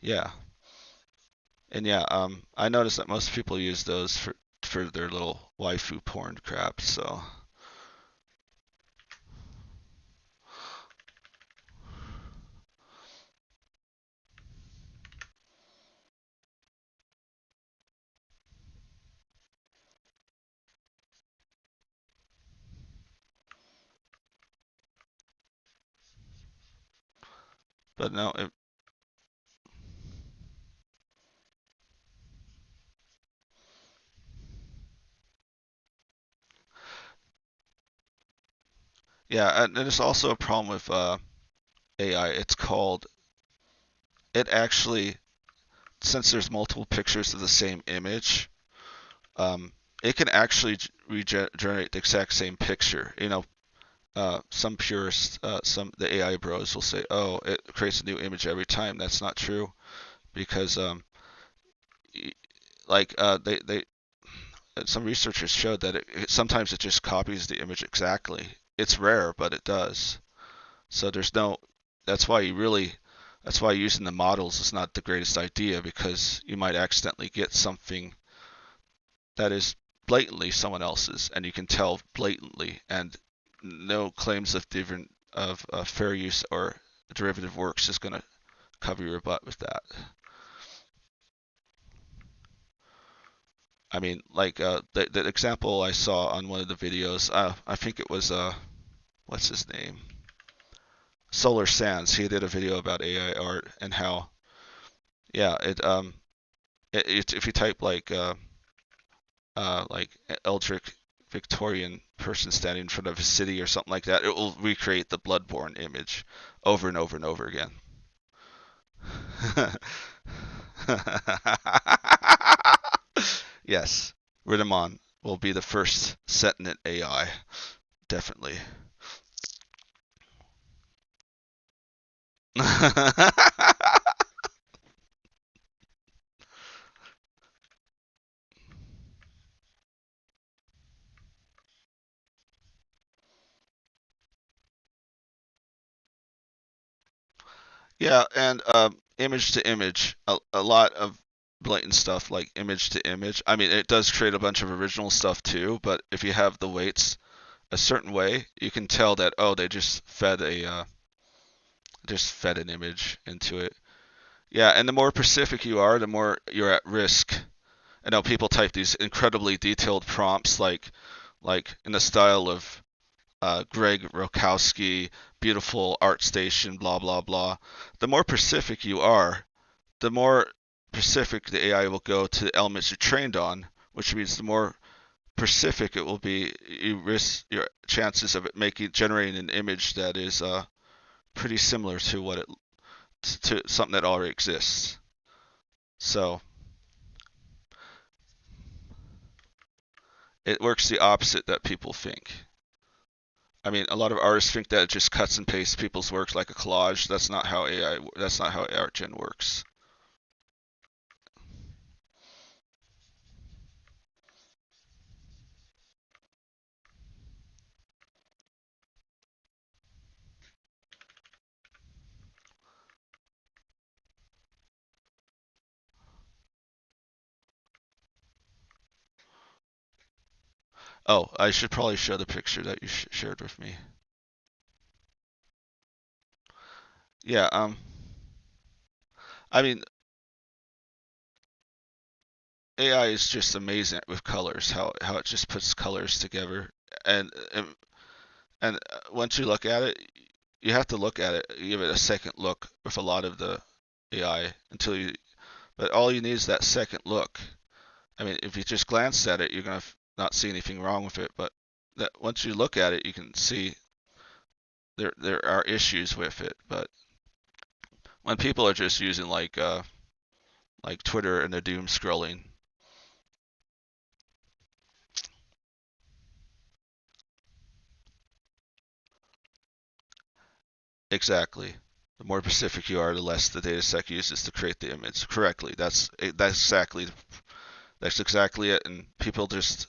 yeah, and yeah, I noticed that most people use those for their little waifu porn crap. So, but no, yeah, and there's also a problem with AI. It actually, since there's multiple pictures of the same image, it can actually regenerate the exact same picture. Some purists, the AI bros will say, "Oh, it creates a new image every time." That's not true because, like, they some researchers showed that sometimes it just copies the image exactly. It's rare, but it does. So there's no. That's why you really. That's why using the models is not the greatest idea, because you might accidentally get something that is blatantly someone else's, and you can tell blatantly, and no claims of different of fair use or derivative works is going to cover your butt with that. I mean, like the example I saw on one of the videos, I think it was what's his name, Solar Sands. He did a video about AI art and how, yeah, if you type like Eldritch Victorian person standing in front of a city or something like that, it will recreate the Bloodborne image over and over and over again. Yes, Ridamon will be the first sentient AI, definitely. Yeah, and image to image, a lot of blatant stuff like image to image. I mean, it does create a bunch of original stuff too, but if you have the weights a certain way, you can tell that, oh, they just fed an image into it. Yeah, and the more specific you are, the more you're at risk. I know people type these incredibly detailed prompts like in the style of Greg Rokowski, beautiful art station, blah blah blah. The more specific you are, the more specific the AI will go to the elements you're trained on, which means the more specific it will be, you risk your chances of it generating an image that is pretty similar to what it to something that already exists. So it works the opposite that people think. I mean, a lot of artists think that it just cuts and pastes people's work like a collage. That's not how AI. That's not how ArtGen works. Oh, I should probably show the picture that you shared with me. Yeah. I mean, AI is just amazing with colors. How it just puts colors together, and and once you look at it, you have to look at it, give it a second look with a lot of the AI until you. But all you need is that second look. I mean, if you just glance at it, you're gonna not see anything wrong with it. But that once you look at it, you can see there are issues with it. But when people are just using like Twitter and they're doom scrolling, exactly. The more specific you are, the less the dataset uses to create the image correctly. That's exactly it. And people just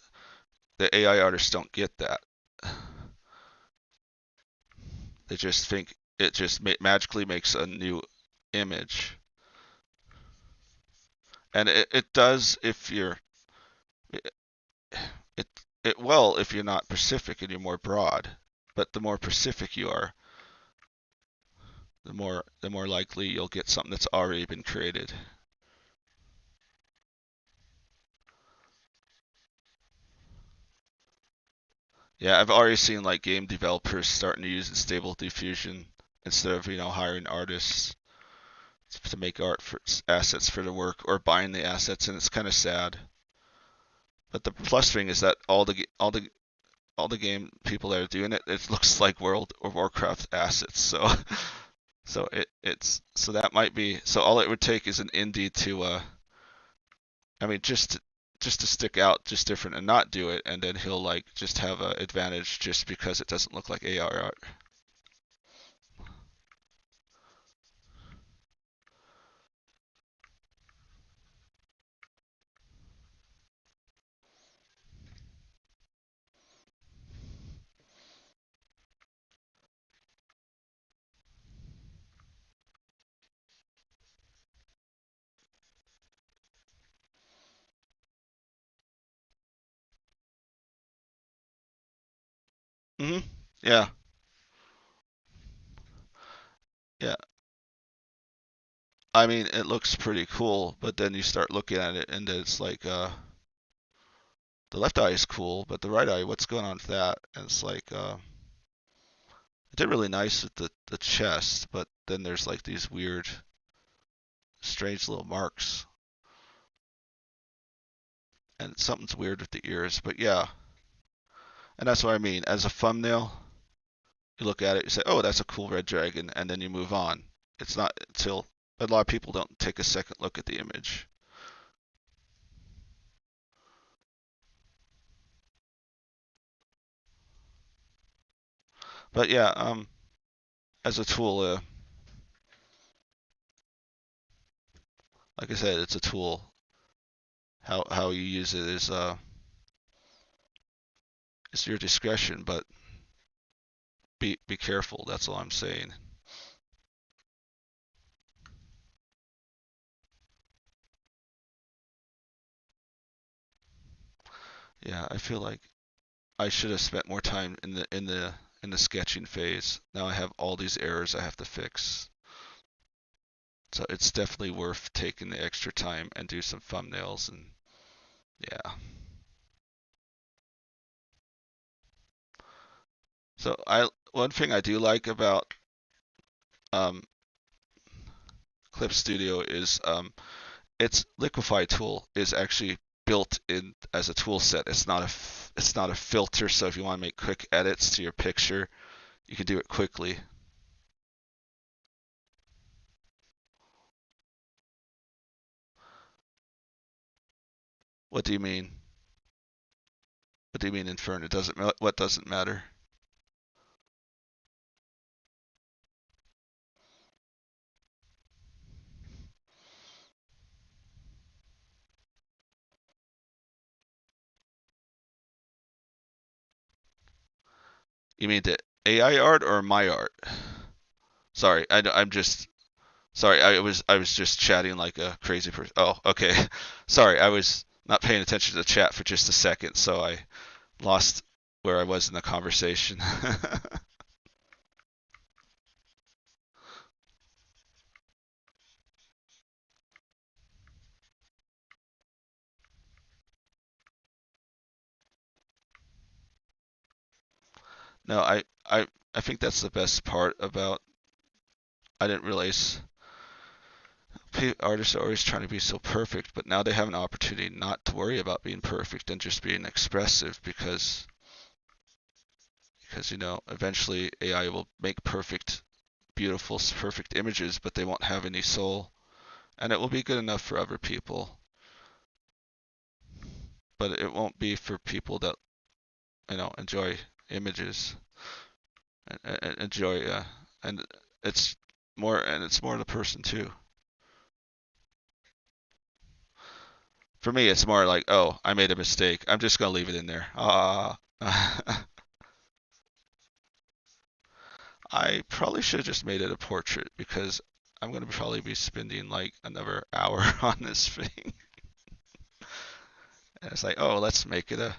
the AI artists don't get that. They just think it just magically makes a new image, and it does if you're it it will if you're not specific and you're more broad. But the more specific you are, the more likely you'll get something that's already been created. Yeah, I've already seen like game developers starting to use stable diffusion instead of hiring artists to make art for assets for the work or buying the assets, and it's kind of sad. But the plus thing is that all the game people that are doing it, it looks like World of Warcraft assets. So so that might be so all it would take is an indie to I mean just to stick out just different and not do it, and then he'll like just have an advantage just because it doesn't look like AR art. Mhm. Yeah. Yeah. I mean, it looks pretty cool, but then you start looking at it and it's like the left eye is cool, but the right eye, what's going on with that? And it's like it did really nice with the chest, but then there's like these weird, strange little marks, and something's weird with the ears. But yeah, and that's what I mean. As a thumbnail, you look at it, you say, "Oh, that's a cool red dragon," and then you move on. It's not until a lot of people don't take a second look at the image. But yeah, as a tool, like I said, it's a tool. How you use it is your discretion, but be careful. That's all I'm saying. Yeah, I feel like I should have spent more time in the sketching phase. Now I have all these errors I have to fix. So it's definitely worth taking the extra time and do some thumbnails and yeah. So one thing I do like about um, Clip Studio is its liquify tool is actually built in as a tool set. It's not a filter, so if you want to make quick edits to your picture, you can do it quickly. What do you mean? What do you mean inferno? What doesn't matter? You mean the AI art or my art? Sorry, I'm just sorry. I was just chatting like a crazy person. Oh, okay. Sorry, I was not paying attention to the chat for just a second, so I lost where I was in the conversation. No, I think that's the best part about. I didn't realize artists are always trying to be so perfect, but now they have an opportunity not to worry about being perfect and just being expressive because eventually AI will make beautiful, perfect images, but they won't have any soul, and it will be good enough for other people, but it won't be for people that enjoy images and enjoy and it's it's more the person too. For me, it's more like, oh, I made a mistake. I'm just gonna leave it in there. I probably should have just made it a portrait because I'm gonna probably be spending like another hour on this thing. And it's like, oh, let's make it a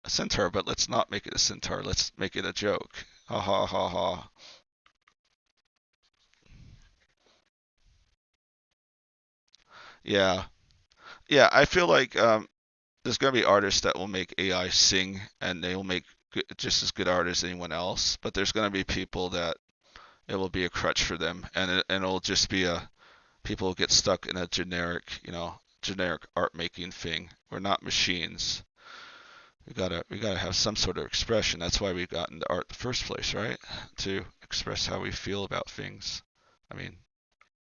centaur, but let's not make it a centaur. Let's make it a joke. Ha ha ha ha. Yeah, yeah. I feel like there's gonna be artists that will make AI sing, and they will make just as good art as anyone else. But there's gonna be people that it will be a crutch for them, and it'll just be a people will get stuck in a generic art making thing. We're not machines. We gotta have some sort of expression. That's why we got into art in the first place, right? To express how we feel about things. I mean,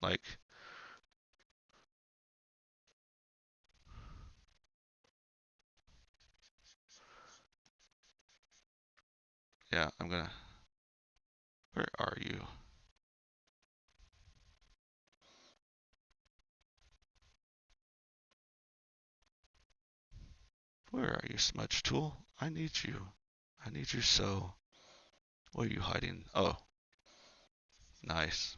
like, yeah, I'm gonna. Where are you? Where are you, smudge tool? I need you. I need you so. Where are you hiding? Oh, nice.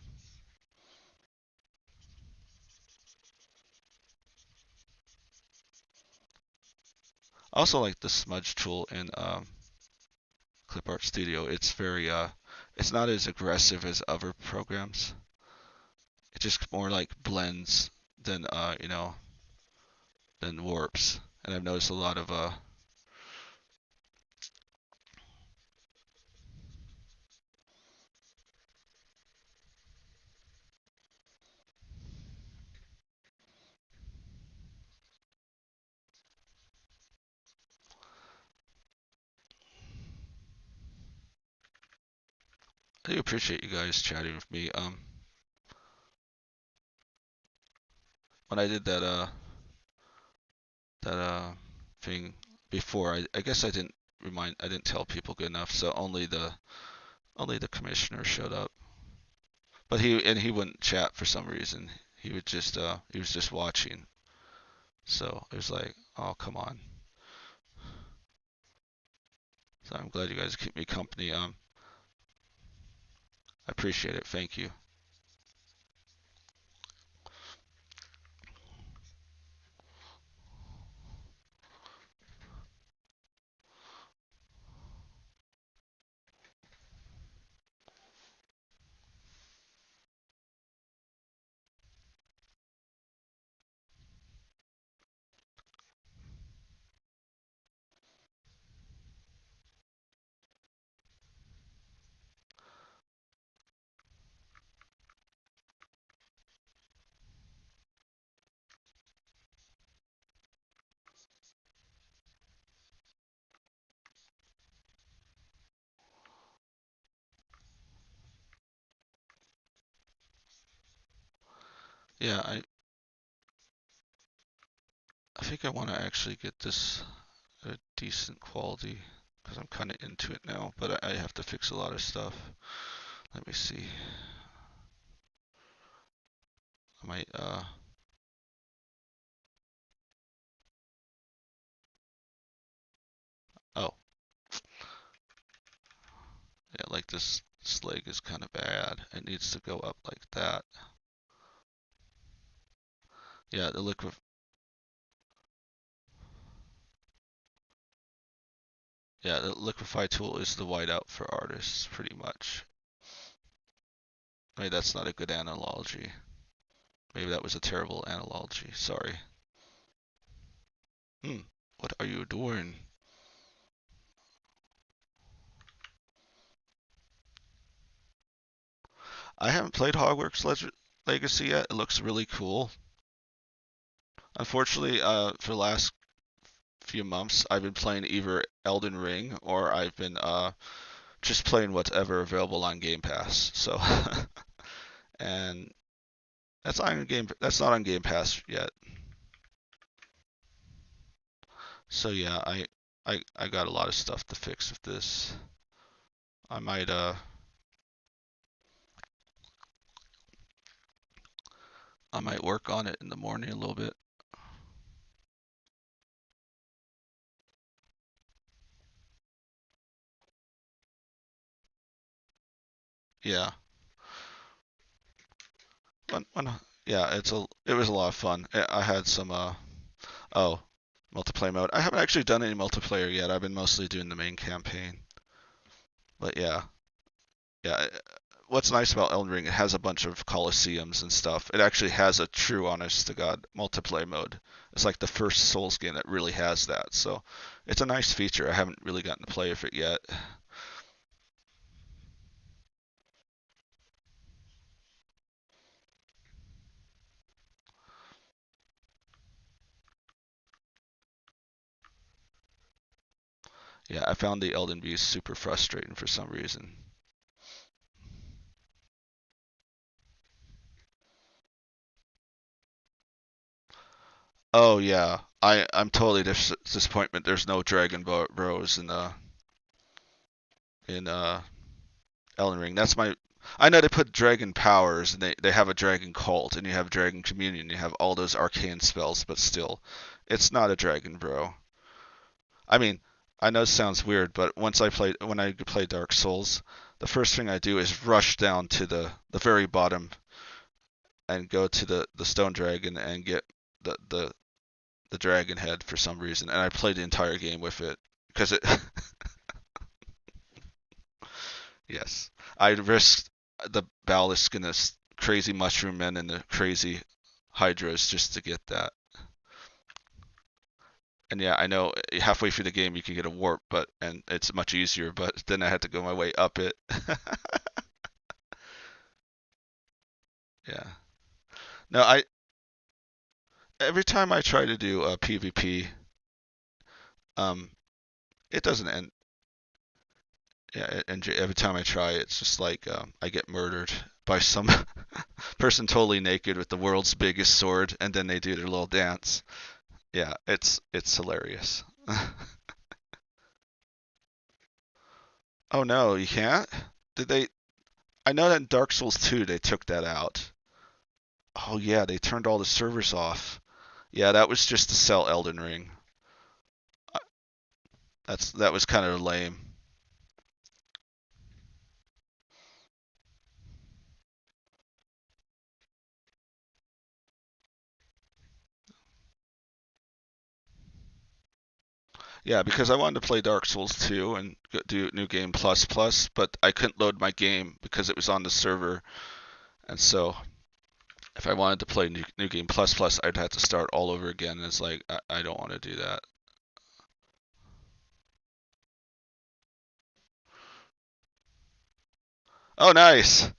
I also like the smudge tool in Clip Art Studio. It's not as aggressive as other programs. It just more like blends than than warps. And I've noticed a lot of I do appreciate you guys chatting with me. When I did that thing before, I guess I didn't tell people good enough, so only the commissioner showed up. But he wouldn't chat for some reason. He was just watching. So it was like, oh come on. So I'm glad you guys keep me company. I appreciate it. Thank you. Yeah, I think I want to actually get this a decent quality because I'm kind of into it now, but I have to fix a lot of stuff. Let me see. I might, oh, yeah, like this leg is kind of bad. It needs to go up like that. Yeah, the liquify tool is the whiteout for artists, pretty much. Maybe that's not a good analogy. Maybe that was a terrible analogy. Sorry. What are you doing? I haven't played Hogwarts Legacy yet. It looks really cool. Unfortunately, for the last few months, I've been playing either Elden Ring or I've been just playing whatever available on Game Pass. So, and that's not on Game Pass yet. So yeah, I got a lot of stuff to fix with this. I might work on it in the morning a little bit. Yeah. Yeah, it was a lot of fun. I had some multiplayer mode. I haven't actually done any multiplayer yet. I've been mostly doing the main campaign. But yeah. Yeah, what's nice about Elden Ring, it has a bunch of Colosseums and stuff. It actually has a true honest to God multiplayer mode. It's like the first Souls game that really has that. So, it's a nice feature. I haven't really gotten to play with it yet. Yeah, I found the Elden Beast super frustrating for some reason. Oh yeah, I'm totally disappointed. There's no Dragon Bros in Elden Ring. That's my. I know they put dragon powers and they have a dragon cult and you have dragon communion. You have all those arcane spells, but still, it's not a dragon bro. I mean, I know it sounds weird, but when I play Dark Souls, the first thing I do is rush down to the very bottom and go to the stone dragon and get the dragon head for some reason, and I played the entire game with it because it. Yes, I risked the Balisk and the crazy mushroom men and the crazy hydras just to get that. And yeah, I know halfway through the game you can get a warp, and it's much easier. But then I had to go my way up it. Yeah. No, every time I try to do a PvP, um, it doesn't end. Yeah, and every time I try, it's just like I get murdered by some person totally naked with the world's biggest sword, and then they do their little dance. Yeah, it's hilarious. Oh no, you can't? Did they? I know that in Dark Souls 2 they took that out. Oh yeah, they turned all the servers off. Yeah, that was just to sell Elden Ring. Uh, that was kind of lame. Yeah, because I wanted to play Dark Souls 2 and do New Game Plus Plus, but I couldn't load my game because it was on the server. And so if I wanted to play New Game Plus Plus, I'd have to start all over again. And it's like, I don't want to do that. Oh, nice.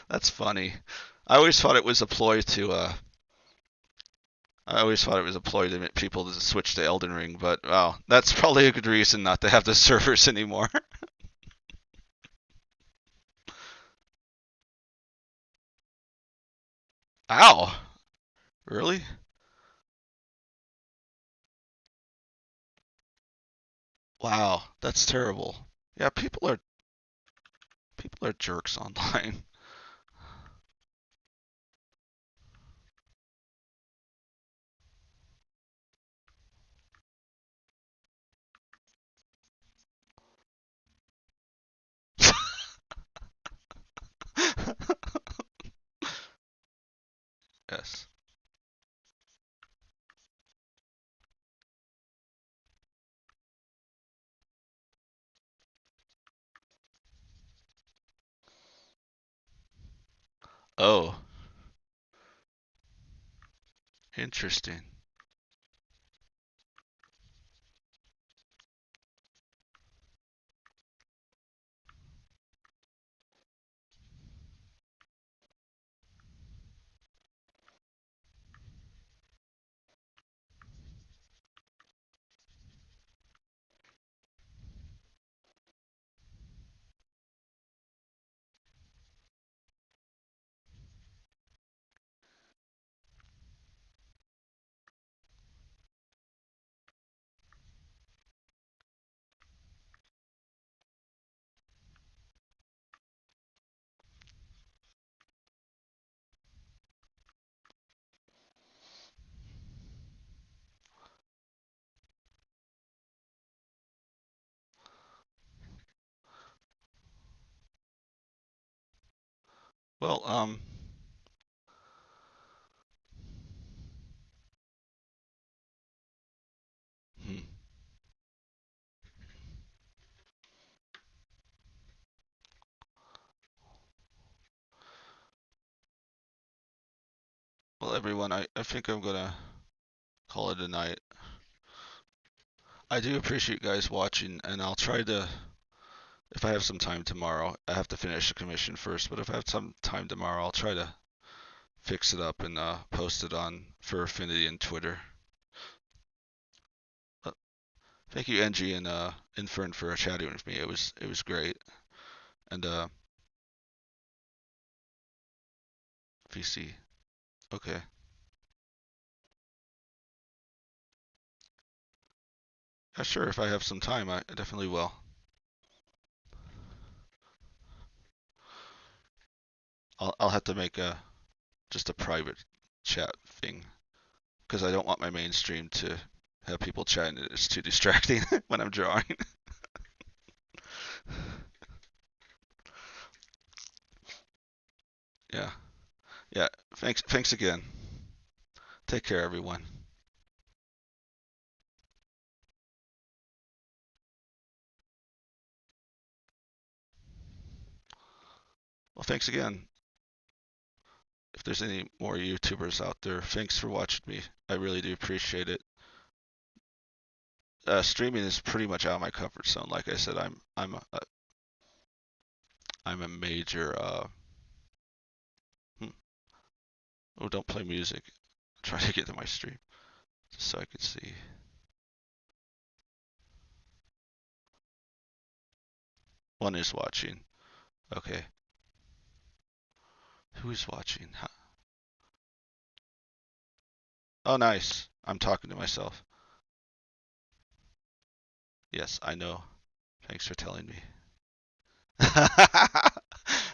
That's funny. I always thought it was a ploy to I always thought it was a ploy to get people to switch to Elden Ring, but wow, that's probably a good reason not to have the servers anymore. Ow! Really? Wow, that's terrible. Yeah, people are jerks online. Yes. Oh, interesting. Well, hmm. Well, everyone, I think I'm gonna call it a night. I do appreciate you guys watching, and I'll try to, if I have some time tomorrow, I have to finish the commission first, but if I have some time tomorrow, I'll try to fix it up and post it on for Affinity and Twitter. But thank you, NG and Infern, for chatting with me. It was great. And VC, okay. Yeah, sure. If I have some time, I definitely will. I'll have to make just a private chat thing because I don't want my main stream to have people chatting. It's too distracting when I'm drawing. Yeah. Yeah. Thanks again. Take care, everyone. Well, thanks again. If there's any more YouTubers out there, thanks for watching me. I really do appreciate it. Streaming is pretty much out of my comfort zone. Like I said, I'm a major hmm. Oh, don't play music. Try to get to my stream just so I can see. One is watching. Okay. Who is watching? Oh, nice. I'm talking to myself. Yes, I know. Thanks for telling me.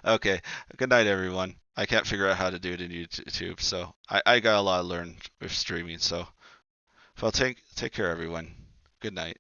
Okay. Good night, everyone. I can't figure out how to do it in YouTube, so I got a lot to learn with streaming. So, well, take care, everyone. Good night.